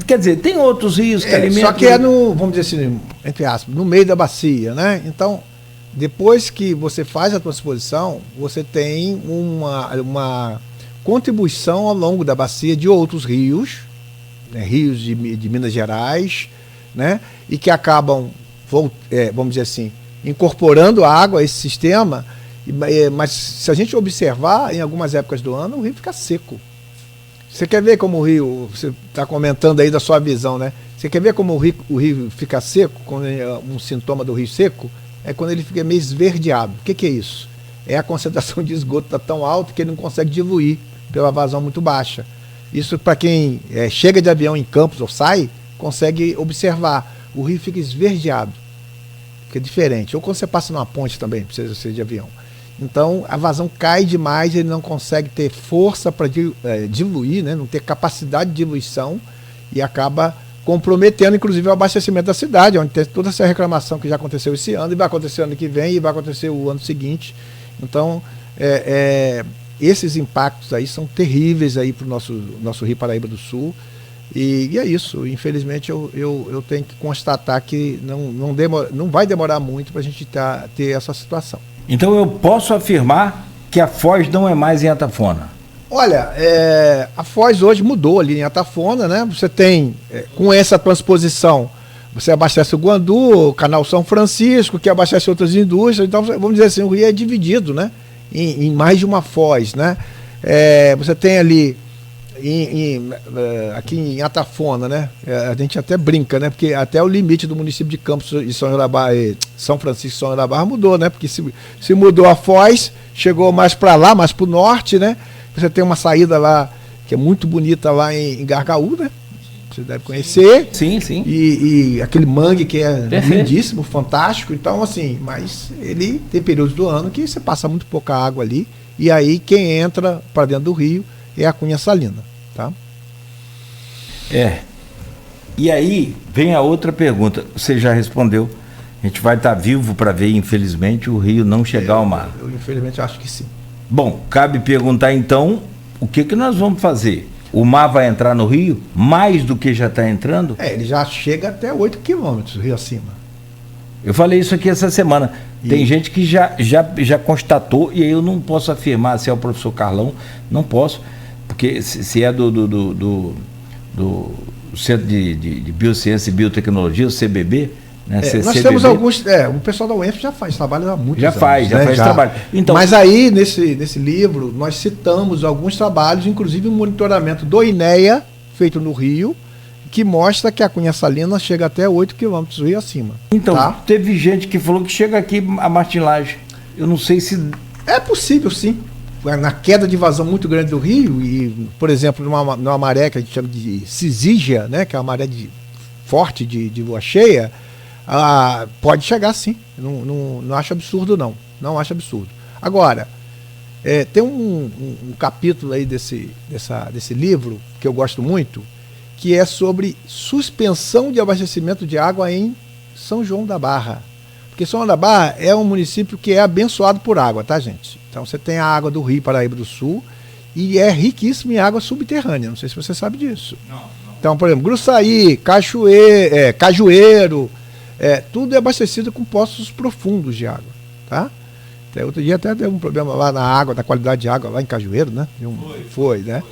Speaker 3: Quer dizer, tem outros rios que alimentam.
Speaker 4: Só que vamos dizer assim, entre aspas, no meio da bacia, né? Então, depois que você faz a transposição, você tem uma contribuição ao longo da bacia de outros rios, né? Rios de Minas Gerais, né? E que acabam, vamos dizer assim, incorporando a água a esse sistema. Mas se a gente observar, em algumas épocas do ano, o rio fica seco. Você quer ver como o rio, você está comentando aí da sua visão, né? Você quer ver como o rio fica seco, quando um sintoma do rio seco? É quando ele fica meio esverdeado. O que é isso? É a concentração de esgoto está tão alta que ele não consegue diluir pela vazão muito baixa. Isso, para quem chega de avião em Campos ou sai, consegue observar. O rio fica esverdeado, que é diferente. Ou quando você passa numa ponte também, precisa ser de avião. Então, a vazão cai demais, ele não consegue ter força para diluir, né? Não ter capacidade de diluição e acaba comprometendo, inclusive, o abastecimento da cidade, onde tem toda essa reclamação que já aconteceu esse ano, e vai acontecer ano que vem, e vai acontecer o ano seguinte. Então, esses impactos aí são terríveis aí para o nosso Rio Paraíba do Sul, e é isso. Infelizmente, eu tenho que constatar que não vai demorar muito para a gente ter essa situação.
Speaker 3: Então eu posso afirmar que a Foz não é mais em Atafona?
Speaker 4: Olha, a Foz hoje mudou ali em Atafona, né? Você tem, com essa transposição, você abastece o Guandu, o Canal São Francisco, que abastece outras indústrias. Então, vamos dizer assim, o rio é dividido, né? Em mais de uma Foz, né? Você tem ali, aqui em Atafona, né? A gente até brinca, né? Porque até o limite do município de Campos e São Francisco e São João da Barra mudou, né? Porque se mudou a Foz, chegou mais para lá, mais para o norte, né? Você tem uma saída lá que é muito bonita lá em Gargaú, né? Você deve conhecer.
Speaker 3: Sim, sim.
Speaker 4: E aquele mangue que é
Speaker 3: Perfeito.
Speaker 4: lindíssimo, fantástico. Então, assim, mas ele tem períodos do ano que você passa muito pouca água ali. E aí quem entra para dentro do rio é a Cunha Salina, tá?
Speaker 3: E aí vem a outra pergunta. Você já respondeu. A gente vai estar vivo para ver, infelizmente, o rio não chegar ao mar.
Speaker 4: Eu infelizmente acho que sim.
Speaker 3: Bom, cabe perguntar então o que nós vamos fazer. O mar vai entrar no rio mais do que já está entrando?
Speaker 4: Ele já chega até 8 quilômetros, rio acima.
Speaker 3: Eu falei isso aqui essa semana. Tem gente que já constatou, e aí eu não posso afirmar se é o professor Carlão, não posso, porque se é do Centro de Biociência e Biotecnologia, o CBB, né?
Speaker 4: Nós temos alguns. O pessoal da UENF já faz trabalho há muitos anos.
Speaker 3: Já faz trabalho. Então,
Speaker 4: mas aí, nesse livro, nós citamos alguns trabalhos, inclusive um monitoramento do INEA, feito no Rio, que mostra que a Cunha Salina chega até 8 quilômetros do rio acima.
Speaker 3: Então,
Speaker 4: tá?
Speaker 3: Teve gente que falou que chega aqui a Martinlage. Eu não sei se...
Speaker 4: É possível, sim. Na queda de vazão muito grande do rio, e, por exemplo, numa maré que a gente chama de cisígia, né, que é uma maré forte de lua cheia, pode chegar sim. Não acho absurdo, não. Não acho absurdo. Agora, tem um capítulo aí desse livro que eu gosto muito, que é sobre suspensão de abastecimento de água em São João da Barra. Porque São João da Barra é um município que é abençoado por água, tá, gente? Então você tem a água do Rio Paraíba do Sul e é riquíssimo em água subterrânea. Não sei se você sabe disso. Não. Então, por exemplo, Gruçaí, Cajueiro, tudo é abastecido com poços profundos de água, tá? Outro dia até deu um problema lá na água, na qualidade de água lá em Cajueiro, né? Foi, né?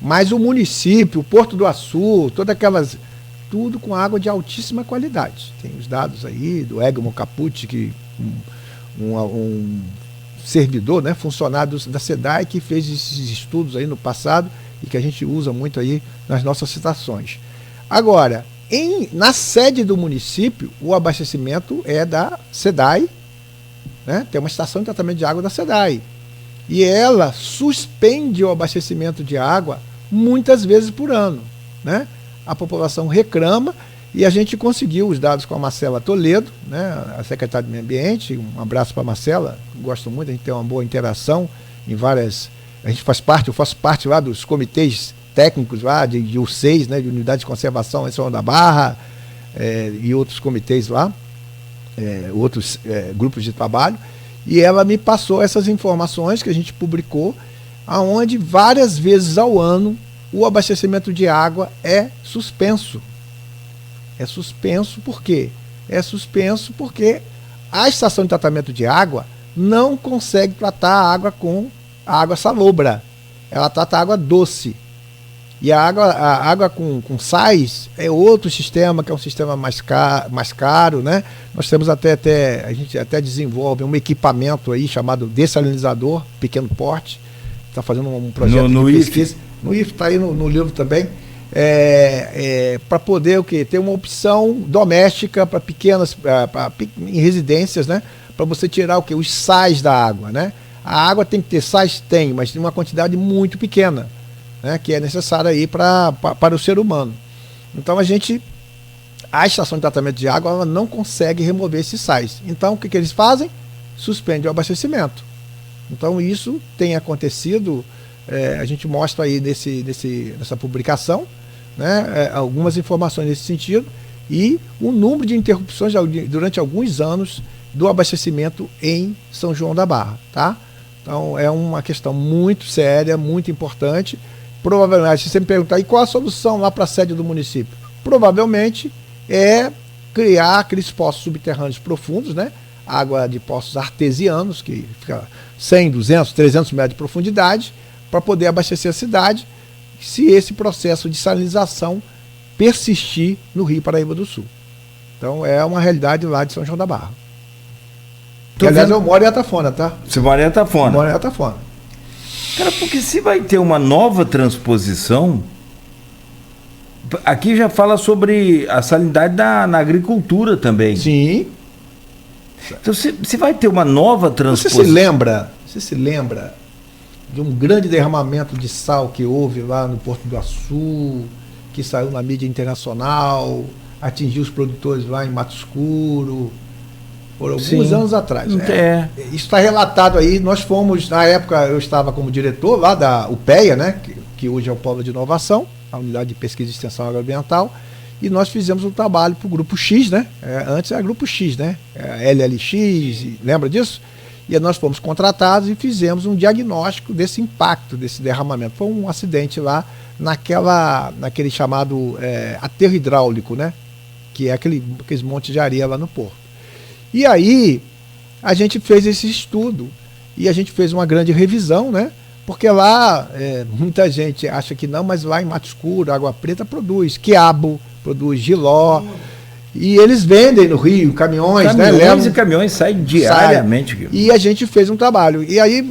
Speaker 4: Mas o município, o Porto do Açu, tudo com água de altíssima qualidade. Tem os dados aí do Egmont Capucci, que um servidor, né, funcionário da SEDAI, que fez esses estudos aí no passado e que a gente usa muito aí nas nossas citações. Agora, na sede do município, o abastecimento é da SEDAI, né? Tem uma estação de tratamento de água da SEDAI. E ela suspende o abastecimento de água muitas vezes por ano, né? A população reclama e a gente conseguiu os dados com a Marcela Toledo, né? A secretária do Meio Ambiente. Um abraço para a Marcela, gosto muito, a gente tem uma boa interação em várias... eu faço parte lá dos comitês técnicos lá de U6, né? De Unidade de Conservação em São João da Barra, e outros comitês lá, outros grupos de trabalho. E ela me passou essas informações que a gente publicou, aonde várias vezes ao ano o abastecimento de água é suspenso. É suspenso por quê? É suspenso porque a estação de tratamento de água não consegue tratar a água com a água salobra. Ela trata a água doce. E a água com sais é outro sistema, que é um sistema mais caro, né? Nós temos a gente até desenvolve um equipamento aí chamado dessalinizador, pequeno porte. Está fazendo um projeto de pesquisa. No IF está aí no livro também. Para poder ter uma opção doméstica para pequenas, em residências, né? Para você tirar os sais da água, né? A água tem que ter sais? Tem, mas tem uma quantidade muito pequena, né, que é necessária aí para o ser humano. Então a estação de tratamento de água ela não consegue remover esses sais. Então o que eles fazem? Suspende o abastecimento. Então isso tem acontecido, a gente mostra aí nessa publicação, né, algumas informações nesse sentido, e o número de interrupções durante alguns anos do abastecimento em São João da Barra, tá? Então é uma questão muito séria, muito importante. Provavelmente, se você me perguntar, e qual a solução lá para a sede do município? Provavelmente é criar aqueles poços subterrâneos profundos, né? Água de poços artesianos, que fica 100, 200, 300 metros de profundidade, para poder abastecer a cidade, se esse processo de salinização persistir no Rio Paraíba do Sul. Então é uma realidade lá de São João da Barra. Que, aliás, eu moro em Atafona, tá?
Speaker 3: Você mora em Atafona?
Speaker 4: Moro em Atafona.
Speaker 3: Cara, porque se vai ter uma nova transposição, aqui já fala sobre a salinidade na agricultura também.
Speaker 4: Sim.
Speaker 3: Então, se vai ter uma nova transposição...
Speaker 4: Você se lembra de um grande derramamento de sal que houve lá no Porto do Açu, que saiu na mídia internacional, atingiu os produtores lá em Mato Escuro, por alguns anos atrás. Isso está relatado aí. Nós fomos, na época eu estava como diretor lá da UPEA, né, que hoje é o Polo de Inovação, a Unidade de Pesquisa e Extensão Agroambiental, e nós fizemos um trabalho para o Grupo X, né? Antes era Grupo X, né? LLX, lembra disso? E nós fomos contratados e fizemos um diagnóstico desse impacto, desse derramamento. Foi um acidente lá naquele chamado aterro hidráulico, né? Que é aqueles montes de areia lá no porto. E aí a gente fez esse estudo e a gente fez uma grande revisão, né? Porque lá muita gente acha que não, mas lá em Mato Escuro, Água Preta produz quiabo, produz jiló. E eles vendem no Rio, caminhões, né?
Speaker 3: Levam, e caminhões saem diariamente.
Speaker 4: E a gente fez um trabalho. E aí,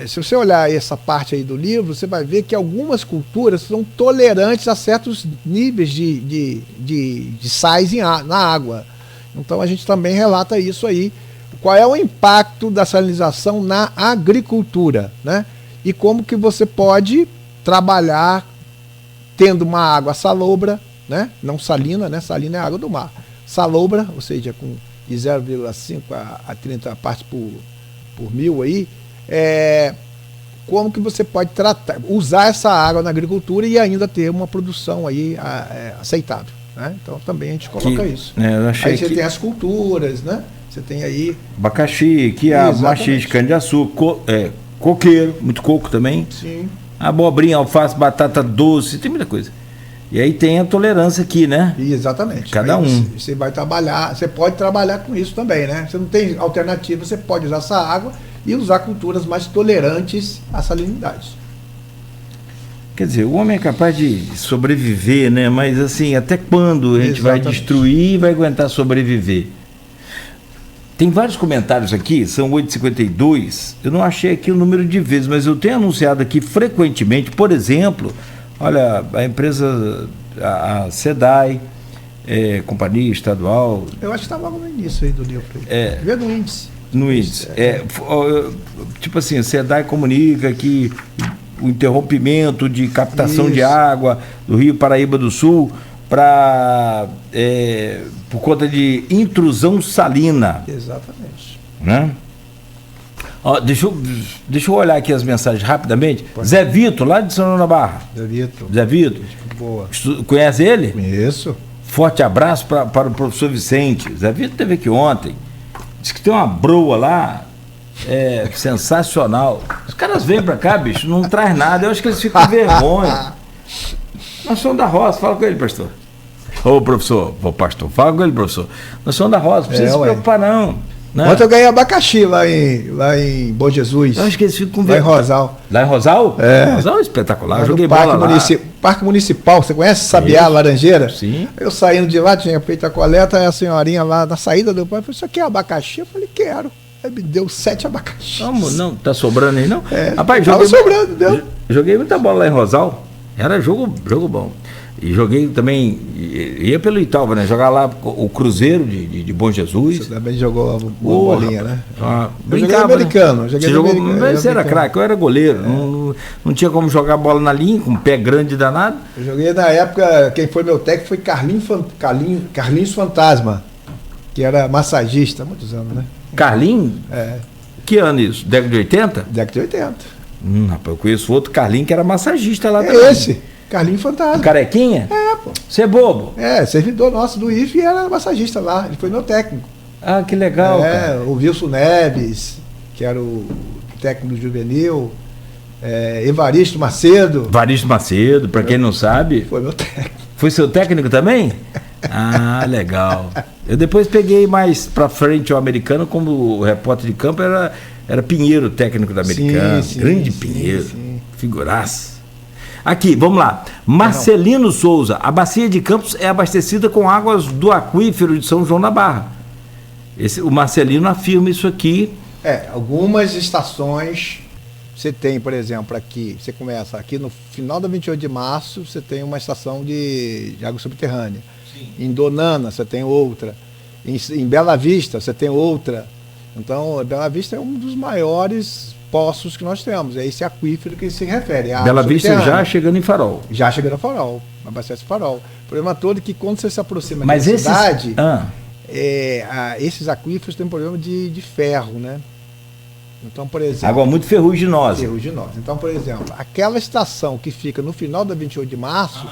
Speaker 4: se você olhar essa parte aí do livro, você vai ver que algumas culturas são tolerantes a certos níveis de sais na água. Então a gente também relata isso aí. Qual é o impacto da salinização na agricultura, né? E como que você pode trabalhar tendo uma água salobra, né? Não salina, né? Salina é a água do mar. Salobra, ou seja, com de 0,5 a 30 partes por mil aí, como que você pode usar essa água na agricultura e ainda ter uma produção aí aceitável, né? Então também a gente coloca isso. Aí você tem as culturas, né? Você tem aí
Speaker 3: abacaxi, quiabo, maxixe, cana-de-açúcar, coqueiro, muito coco também.
Speaker 4: Sim.
Speaker 3: Abobrinha, alface, batata doce, tem muita coisa. E aí tem a tolerância aqui, né?
Speaker 4: Exatamente.
Speaker 3: Cada um.
Speaker 4: Você vai trabalhar, você pode trabalhar com isso também, né? Você não tem alternativa, você pode usar essa água e usar culturas mais tolerantes à salinidade.
Speaker 3: Quer dizer, o homem é capaz de sobreviver, né? Mas assim, até quando a gente vai destruir e vai aguentar sobreviver? Tem vários comentários aqui, são 8h52. Eu não achei aqui o número de vezes, mas eu tenho anunciado aqui frequentemente, por exemplo, olha, a empresa, a SEDAI, companhia estadual.
Speaker 4: Eu acho que estava no início aí do livro. Vê no índice.
Speaker 3: No índice. Tipo assim, a SEDAI comunica que o interrompimento de captação de água do Rio Paraíba do Sul por conta de intrusão salina.
Speaker 4: Exatamente.
Speaker 3: Né? Ó, deixa eu olhar aqui as mensagens rapidamente. Zé Vitor, lá de São João da Barra. Zé Vitor.
Speaker 4: Boa.
Speaker 3: Conhece ele?
Speaker 4: Conheço. Forte
Speaker 3: abraço para o professor Vicente. Zé Vitor esteve aqui ontem. Diz que tem uma broa lá. Sensacional. Os caras vêm para cá, bicho, não traz nada. Eu acho que eles ficam com vergonha. Nós somos da roça, fala com ele, pastor. Ô, professor, pastor, fala com ele, professor. Nós somos da roça, não precisa se preocupar, não. Né?
Speaker 4: Ontem eu ganhei abacaxi lá em Bom Jesus.
Speaker 3: Eu acho que eles ficam com
Speaker 4: vergonha. Lá em Rosal.
Speaker 3: Lá em Rosal? Rosal é espetacular. Eu joguei bola lá.
Speaker 4: Parque Municipal, você conhece Sabiá, Laranjeira?
Speaker 3: Sim.
Speaker 4: Eu saindo de lá, tinha feito a coleta, aí a senhorinha lá na saída do pai falou: isso aqui é abacaxi? Eu falei: quero. Aí me deu 7 abacaxis.
Speaker 3: Não, tá sobrando aí, não?
Speaker 4: Rapaz, sobrando, deu.
Speaker 3: Joguei muita bola lá em Rosal. Era jogo bom. E joguei também, ia pelo Italva, né? Jogar lá o Cruzeiro de Bom Jesus.
Speaker 4: Você também jogou uma bolinha, né?
Speaker 3: Brincava,
Speaker 4: joguei americano. Né?
Speaker 3: Você jogou, mas era craque, eu era goleiro. Não tinha como jogar bola na linha, com um pé grande danado.
Speaker 4: Eu joguei na época, quem foi meu técnico foi Carlinhos Fantasma, que era massagista há muitos anos, né?
Speaker 3: Carlinhos? Que ano isso? Década de 80?
Speaker 4: Década de 80.
Speaker 3: Rapaz, eu conheço outro Carlinhos que era massagista lá também.
Speaker 4: Esse. Carlinhos Fantasma.
Speaker 3: Carequinha?
Speaker 4: Pô.
Speaker 3: Você é bobo?
Speaker 4: Servidor nosso do IFE e era massagista lá. Ele foi meu técnico.
Speaker 3: Ah, que legal, cara.
Speaker 4: O Wilson Neves, que era o técnico do juvenil. Evaristo Macedo.
Speaker 3: Para quem não sabe.
Speaker 4: Foi meu técnico.
Speaker 3: Foi seu técnico também? Ah, legal. Eu depois peguei mais pra frente o americano, como repórter de campo, era Pinheiro, técnico da Americana. Grande Pinheiro. Figuraça. Aqui, vamos lá. Marcelino Souza. A bacia de Campos é abastecida com águas do aquífero de São João da Barra. O Marcelino afirma isso aqui.
Speaker 4: Algumas estações você tem, por exemplo, aqui, você começa aqui no final da 28 de março, você tem uma estação de água subterrânea. Sim. Em Donana você tem outra. Em Bela Vista você tem outra. Então, Bela Vista é um dos maiores poços que nós temos. É esse aquífero que se refere.
Speaker 3: Bela Vista já chegando em Farol.
Speaker 4: Já chegando a Farol. Abastece Farol. O problema todo é que quando você se aproxima
Speaker 3: da
Speaker 4: cidade, esses aquíferos têm problema de ferro, né? Então, por exemplo...
Speaker 3: Água muito ferruginosa.
Speaker 4: Ferruginosa. Então, por exemplo, aquela estação que fica no final da 28 de março,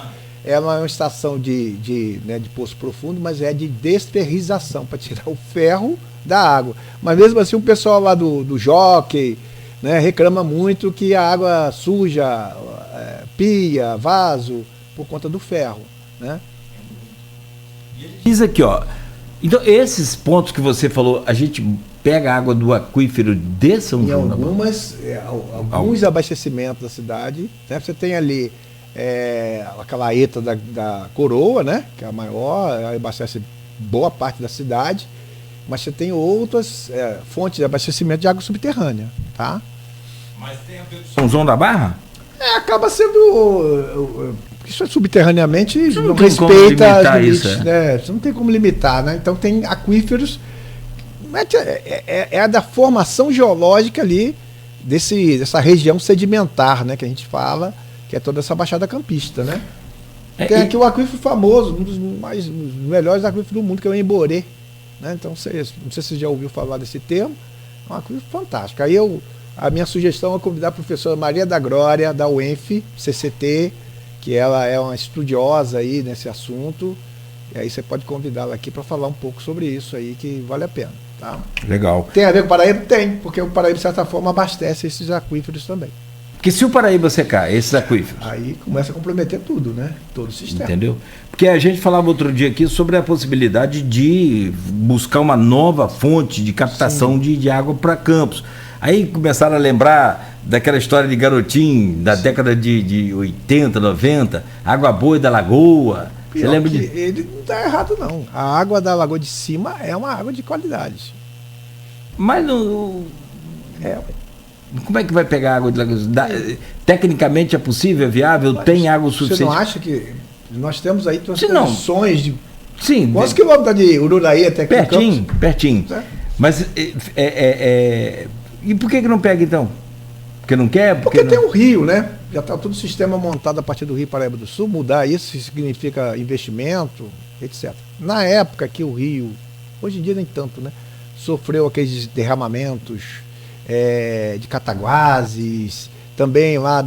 Speaker 4: ela é uma estação de poço profundo, mas é de desferrização, para tirar o ferro da água. Mas mesmo assim, o pessoal lá do Jockey, né, reclama muito que a água suja, pia, vaso, por conta do ferro, né?
Speaker 3: Diz aqui, ó. Então, esses pontos que você falou, a gente pega a água do aquífero de São João da Barra?
Speaker 4: Alguns abastecimentos da cidade, né? Você tem ali aquela ETA da Coroa, né? Que é a maior, abastece boa parte da cidade, mas você tem outras fontes de abastecimento de água subterrânea, tá?
Speaker 3: Mas tem a ver com São João da Barra?
Speaker 4: Acaba sendo... Isso subterraneamente não
Speaker 3: respeita os limites,
Speaker 4: né? Você não tem como limitar, né? Então tem aquíferos, é da formação geológica ali dessa região sedimentar, né? Que a gente fala, que é toda essa Baixada Campista, né? Tem aqui o aquífero famoso, um dos melhores aquíferos do mundo, que é o Emborê, né? Então, não sei se você já ouviu falar desse termo, é um aquífero fantástico. Aí a minha sugestão é convidar a professora Maria da Glória, da UENF, CCT, que ela é uma estudiosa aí nesse assunto, e aí você pode convidá-la aqui para falar um pouco sobre isso aí, que vale a pena, tá?
Speaker 3: Legal.
Speaker 4: Tem a ver com o Paraíba? Tem, porque o Paraíba, de certa forma, abastece esses aquíferos também.
Speaker 3: Porque se o Paraíba secar, esses aquíferos...
Speaker 4: Aí começa a comprometer tudo, né? Todo o sistema.
Speaker 3: Entendeu? Porque a gente falava outro dia aqui sobre a possibilidade de buscar uma nova fonte de captação de água para Campos. Aí começaram a lembrar daquela história de Garotinho, da década de 80, 90, água boa da Lagoa.
Speaker 4: Você lembra de... Ele não está errado, não. A água da Lagoa de Cima é uma água de qualidade.
Speaker 3: Mas não... Como é que vai pegar água de Lagoa? Tecnicamente é possível, é viável? Mas tem água suficiente?
Speaker 4: Você não acha que nós temos aí condições de...
Speaker 3: Sim.
Speaker 4: Quantos quilômetros de Ururaí até aqui?
Speaker 3: Pertinho. Mas e por que não pega, então? Porque não quer?
Speaker 4: Porque tem o rio, né? Já está todo o sistema montado a partir do Rio Paraíba do Sul. Mudar isso significa investimento, etc. Na época que o rio, hoje em dia nem tanto, né? Sofreu aqueles derramamentos de Cataguases, também lá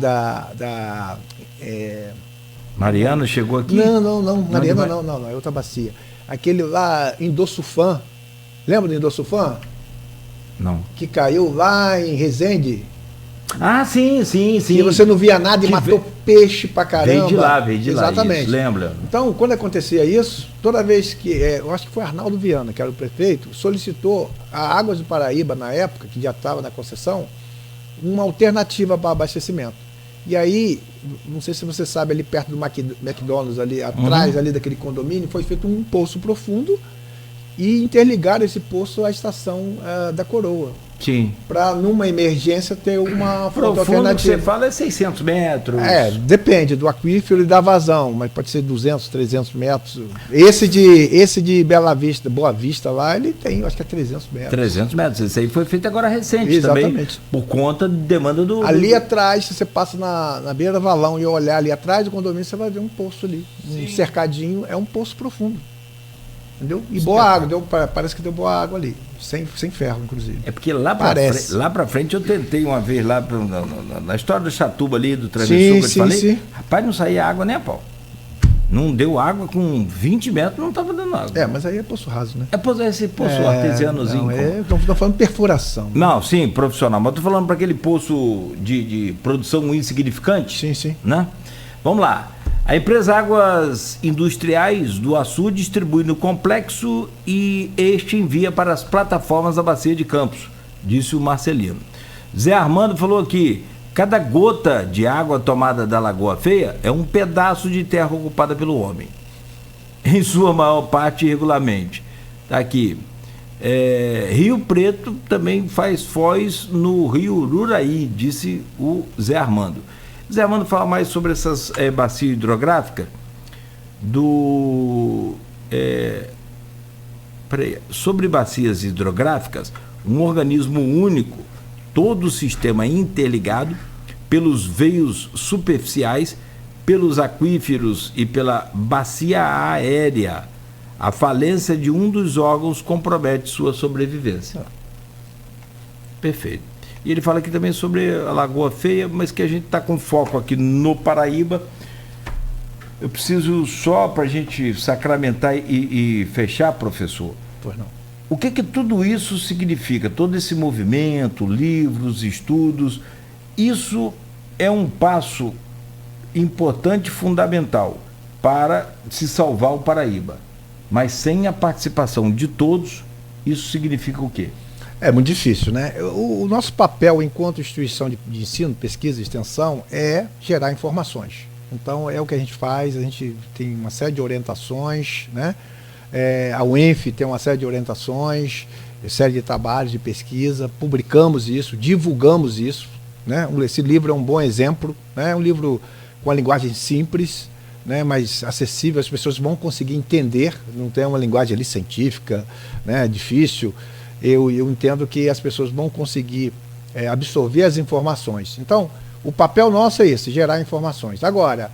Speaker 3: Mariana chegou aqui?
Speaker 4: Não. Mariana não, é outra bacia. Aquele lá, Indossufã. Lembra do Indossufã?
Speaker 3: Não.
Speaker 4: Que caiu lá em Resende.
Speaker 3: Ah, sim.
Speaker 4: E você não via nada e matou peixe pra caramba.
Speaker 3: Veio de lá.
Speaker 4: Exatamente.
Speaker 3: Isso, lembra?
Speaker 4: Então, quando acontecia isso, toda vez que, eu acho que foi Arnaldo Viana, que era o prefeito, solicitou a Águas do Paraíba, na época, que já estava na concessão, uma alternativa para abastecimento. E aí, não sei se você sabe, ali perto do McDonald's, ali atrás ali daquele condomínio, foi feito um poço profundo e interligaram esse poço à estação da Coroa.
Speaker 3: Sim.
Speaker 4: Para, numa emergência, ter uma fonte alternativa.
Speaker 3: O que você fala é 600 metros.
Speaker 4: Depende do aquífero e da vazão, mas pode ser 200, 300 metros. Esse de Bela Vista, Boa Vista lá, ele tem, acho que é 300 metros.
Speaker 3: 300 metros, esse aí foi feito agora recente.
Speaker 4: Exatamente.
Speaker 3: Também, por conta de demanda do...
Speaker 4: Ali atrás, se você passa na beira do valão e olhar ali atrás do condomínio, você vai ver um poço ali. Sim. Um cercadinho, é um poço profundo. Entendeu? E boa água, parece que deu boa água ali, sem ferro, inclusive.
Speaker 3: É porque lá pra frente eu tentei uma vez lá na história do Chatuba ali, do Travessur, que eu te falei,
Speaker 4: sim.
Speaker 3: Rapaz, não saía água nem a pau. Não deu água com 20 metros, não estava dando água.
Speaker 4: Mas aí é poço raso, né?
Speaker 3: Esse poço artesianozinho.
Speaker 4: Não estou falando de perfuração.
Speaker 3: Não, sim, profissional, mas estou falando para aquele poço de produção insignificante.
Speaker 4: Sim.
Speaker 3: Né? Vamos lá. A empresa Águas Industriais do Açu distribui no complexo e este envia para as plataformas da Bacia de Campos, disse o Marcelino. Zé Armando falou aqui, cada gota de água tomada da Lagoa Feia é um pedaço de terra ocupada pelo homem, em sua maior parte irregularmente. Está aqui. Rio Preto também faz foz no Rio Ururaí, disse o Zé Armando. Zé Armando fala mais sobre essas bacias hidrográficas sobre bacias hidrográficas, um organismo único, todo o sistema interligado pelos veios superficiais, pelos aquíferos e pela bacia aérea. A falência de um dos órgãos compromete sua sobrevivência. Perfeito. E ele fala aqui também sobre a Lagoa Feia, mas que a gente está com foco aqui no Paraíba. Eu preciso só para a gente sacramentar e fechar, professor.
Speaker 4: Pois não.
Speaker 3: O que tudo isso significa? Todo esse movimento, livros, estudos, isso é um passo importante e fundamental para se salvar o Paraíba. Mas sem a participação de todos, isso significa o quê?
Speaker 4: É muito difícil, né? O nosso papel enquanto instituição de ensino, pesquisa e extensão é gerar informações. Então é o que a gente faz, a gente tem uma série de orientações, né? A UENF tem uma série de orientações, série de trabalhos de pesquisa, publicamos isso, divulgamos isso, né? Esse livro é um bom exemplo, né? É um livro com a linguagem simples, né, mas acessível, as pessoas vão conseguir entender, não tem uma linguagem ali científica, né, difícil. Eu entendo que as pessoas vão conseguir absorver as informações. Então, o papel nosso é esse, gerar informações. Agora,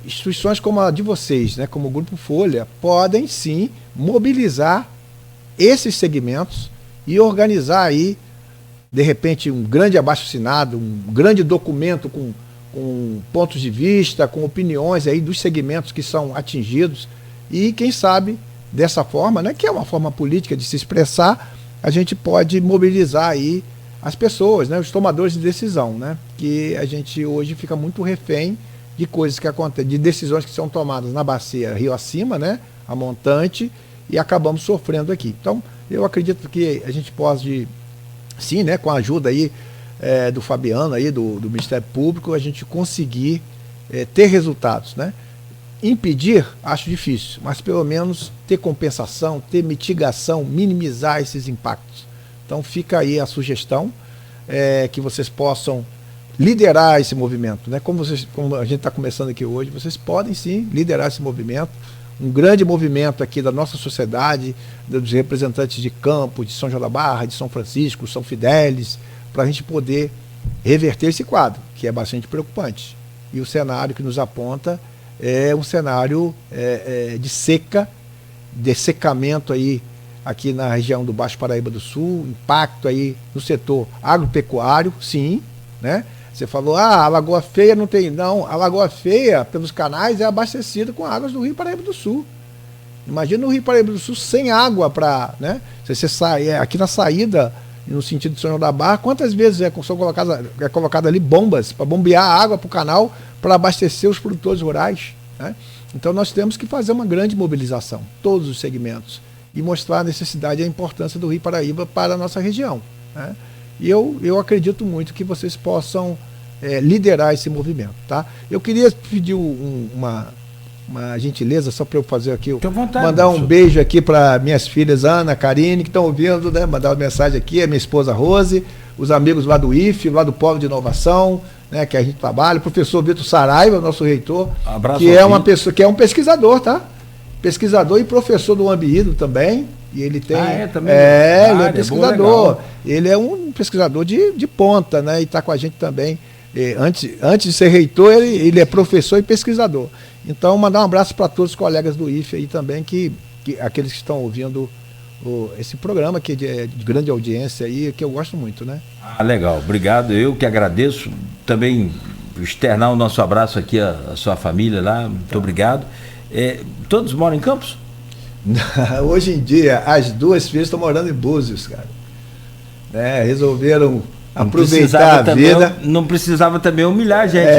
Speaker 4: instituições como a de vocês, né, como o Grupo Folha, podem sim mobilizar esses segmentos e organizar aí, de repente, um grande abaixo-assinado, um grande documento com pontos de vista, com opiniões aí dos segmentos que são atingidos e, quem sabe, dessa forma, né, que é uma forma política de se expressar, a gente pode mobilizar aí as pessoas, né, os tomadores de decisão, né, que a gente hoje fica muito refém de coisas que acontecem, de decisões que são tomadas na bacia rio acima, né, a montante, e acabamos sofrendo aqui. Então, eu acredito que a gente pode, sim, né, com a ajuda aí do Fabiano, aí, do Ministério Público, a gente conseguir ter resultados, né? Impedir, acho difícil, mas pelo menos ter compensação, ter mitigação, minimizar esses impactos. Então fica aí a sugestão que vocês possam liderar esse movimento, né? Como a gente está começando aqui hoje, vocês podem sim liderar esse movimento, um grande movimento aqui da nossa sociedade, dos representantes de Campos, de São João da Barra, de São Francisco, São Fidélis, para a gente poder reverter esse quadro, que é bastante preocupante. E o cenário que nos aponta é um cenário de seca, de secamento aí, aqui na região do Baixo Paraíba do Sul, impacto aí no setor agropecuário, sim, né? Você falou, a Lagoa Feia não tem. Não, a Lagoa Feia, pelos canais, é abastecida com águas do Rio Paraíba do Sul. Imagina o Rio Paraíba do Sul sem água para, né? Se você sai aqui na saída, no sentido de São João da Barra, quantas vezes são colocadas ali bombas para bombear a água para o canal para abastecer os produtores rurais, né? Então nós temos que fazer uma grande mobilização, todos os segmentos, e mostrar a necessidade e a importância do Rio Paraíba para a nossa região, né? E eu acredito muito que vocês possam liderar esse movimento, tá? Eu queria pedir uma gentileza, só para eu fazer aqui,
Speaker 3: vontade,
Speaker 4: mandar um beijo aqui para minhas filhas Ana, Karine, que estão ouvindo, né? Mandar uma mensagem aqui, a minha esposa Rose, os amigos lá do IFE, lá do Polo de Inovação, né, que a gente trabalha, o professor Vitor Saraiva, nosso reitor, que é uma pessoa, que é um pesquisador, tá? Pesquisador e professor do Ambiído também, e ele tem...
Speaker 3: também?
Speaker 4: Ele é pesquisador, ele é um pesquisador de ponta, né, e está com a gente também, antes de ser reitor, ele é professor e pesquisador. Então, mandar um abraço para todos os colegas do IFE aí também, que aqueles que estão ouvindo esse programa que é de grande audiência aí, que eu gosto muito, né?
Speaker 3: Legal, obrigado, eu que agradeço, também externar o nosso abraço aqui à sua família lá, muito obrigado. Todos moram em Campos?
Speaker 4: Hoje em dia, as duas filhas estão morando em Búzios, cara. Resolveram aproveitar a vida.
Speaker 3: Não precisava também humilhar a gente.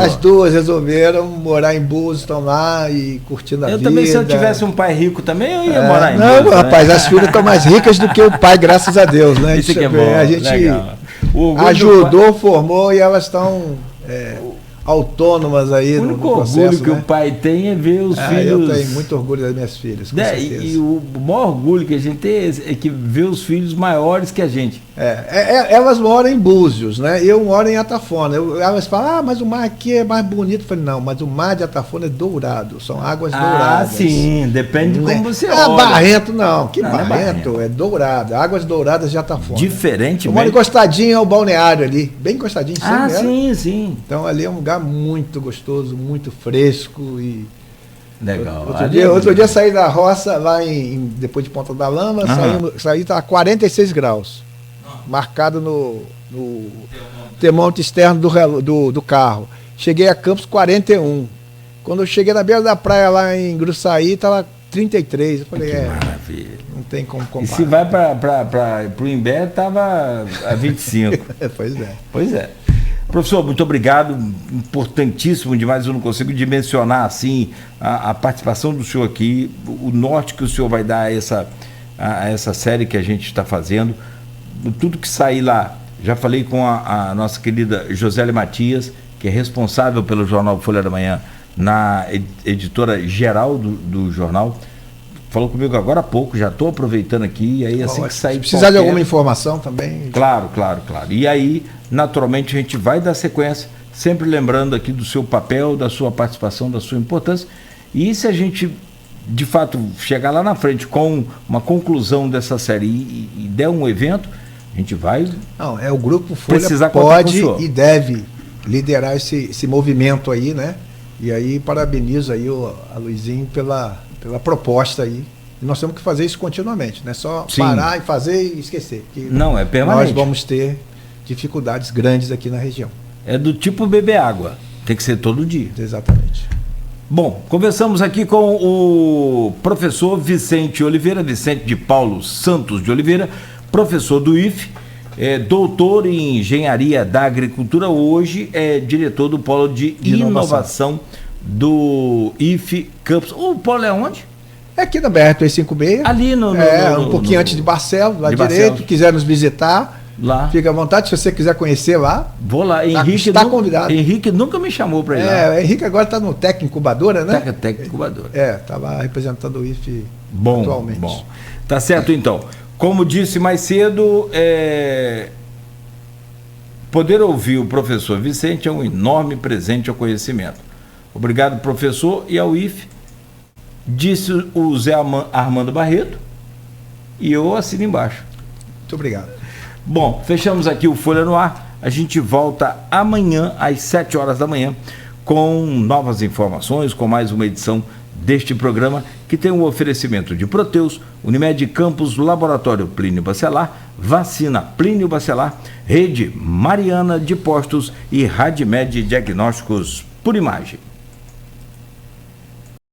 Speaker 4: As duas resolveram morar em Búzios, estão lá e curtindo a vida.
Speaker 3: Eu também, se eu tivesse um pai rico também, eu ia morar em Búzios.
Speaker 4: Não, rapaz, as filhas estão mais ricas do que o pai, graças a Deus, né?
Speaker 3: Isso que é bom,
Speaker 4: a gente
Speaker 3: ajudou,
Speaker 4: formou e elas estão autônomas aí no processo. O
Speaker 3: orgulho que o pai tem é ver os filhos...
Speaker 4: Eu tenho muito orgulho das minhas filhas, com certeza.
Speaker 3: E o maior orgulho que a gente tem é que ver os filhos maiores que a gente.
Speaker 4: Elas moram em Búzios, né? Eu moro em Atafona. Elas falam, mas o mar aqui é mais bonito. Eu falei, não, mas o mar de Atafona é dourado, são águas douradas.
Speaker 3: Sim, depende de como você olha.
Speaker 4: Barrento não, que
Speaker 3: não,
Speaker 4: barrento, é dourado, águas douradas de Atafona.
Speaker 3: Diferente
Speaker 4: Eu moro encostadinho ao balneário ali, bem encostadinho.
Speaker 3: Sim.
Speaker 4: Então ali é um lugar muito gostoso, muito fresco e...
Speaker 3: Legal.
Speaker 4: Outro dia saí da roça, lá depois de Ponta da Lama, saí tá a 46 graus. Marcado no termômetro externo do carro. Cheguei a Campos 41. Quando eu cheguei na beira da praia lá em Gruçaí, estava 33. Eu falei,
Speaker 3: maravilha.
Speaker 4: Não tem como comparar.
Speaker 3: E se vai para o Imbé, estava a 25.
Speaker 4: Pois é.
Speaker 3: Professor, muito obrigado, importantíssimo demais, eu não consigo dimensionar assim a participação do senhor aqui, o norte que o senhor vai dar a essa série que a gente está fazendo, tudo que sair lá. Já falei com a nossa querida Josélia Matias, que é responsável pelo jornal Folha da Manhã, na editora geral do jornal. Falou comigo agora há pouco, já estou aproveitando aqui, e aí assim que sair...
Speaker 4: Se precisar de alguma informação também...
Speaker 3: Claro. E aí, naturalmente, a gente vai dar sequência, sempre lembrando aqui do seu papel, da sua participação, da sua importância. E se a gente, de fato, chegar lá na frente com uma conclusão dessa série e der um evento, a gente vai...
Speaker 4: Não, o Grupo Folha pode e deve liderar esse movimento aí, né? E aí, parabenizo aí a Luizinho pela proposta aí. E nós temos que fazer isso continuamente, não é só parar e fazer e esquecer.
Speaker 3: Não, é permanente.
Speaker 4: Nós vamos ter dificuldades grandes aqui na região.
Speaker 3: É do tipo beber água, tem que ser todo dia.
Speaker 4: Exatamente.
Speaker 3: Bom, conversamos aqui com o professor Vicente Oliveira, Vicente de Paulo Santos de Oliveira, professor do IFE, doutor em Engenharia da Agricultura, hoje é diretor do Polo de Inovação do IFE Campos. O polo é onde?
Speaker 4: É aqui na BR-356.
Speaker 3: Ali
Speaker 4: um pouquinho antes de Barcelos, lá direito. Quiser nos visitar,
Speaker 3: lá.
Speaker 4: Fica à vontade. Se você quiser conhecer lá,
Speaker 3: vou lá. Henrique
Speaker 4: está convidado.
Speaker 3: Henrique nunca me chamou para ir lá.
Speaker 4: O Henrique agora está no Técnico Incubadora, né?
Speaker 3: Técnico Incubadora.
Speaker 4: Estava representando o IFE atualmente.
Speaker 3: Bom, tá certo então. Como disse mais cedo, poder ouvir o professor Vicente é um enorme presente ao conhecimento. Obrigado, professor, e ao IFE, disse o Zé Armando Barreto, e eu assino embaixo.
Speaker 4: Muito obrigado.
Speaker 3: Bom, fechamos aqui o Folha no Ar. A gente volta amanhã às 7 horas da manhã com novas informações, com mais uma edição deste programa que tem um oferecimento de Proteus, Unimed Campos, Laboratório Plínio Bacelar, Vacina Plínio Bacelar, Rede Mariana de Postos e Radimed Diagnósticos por Imagem.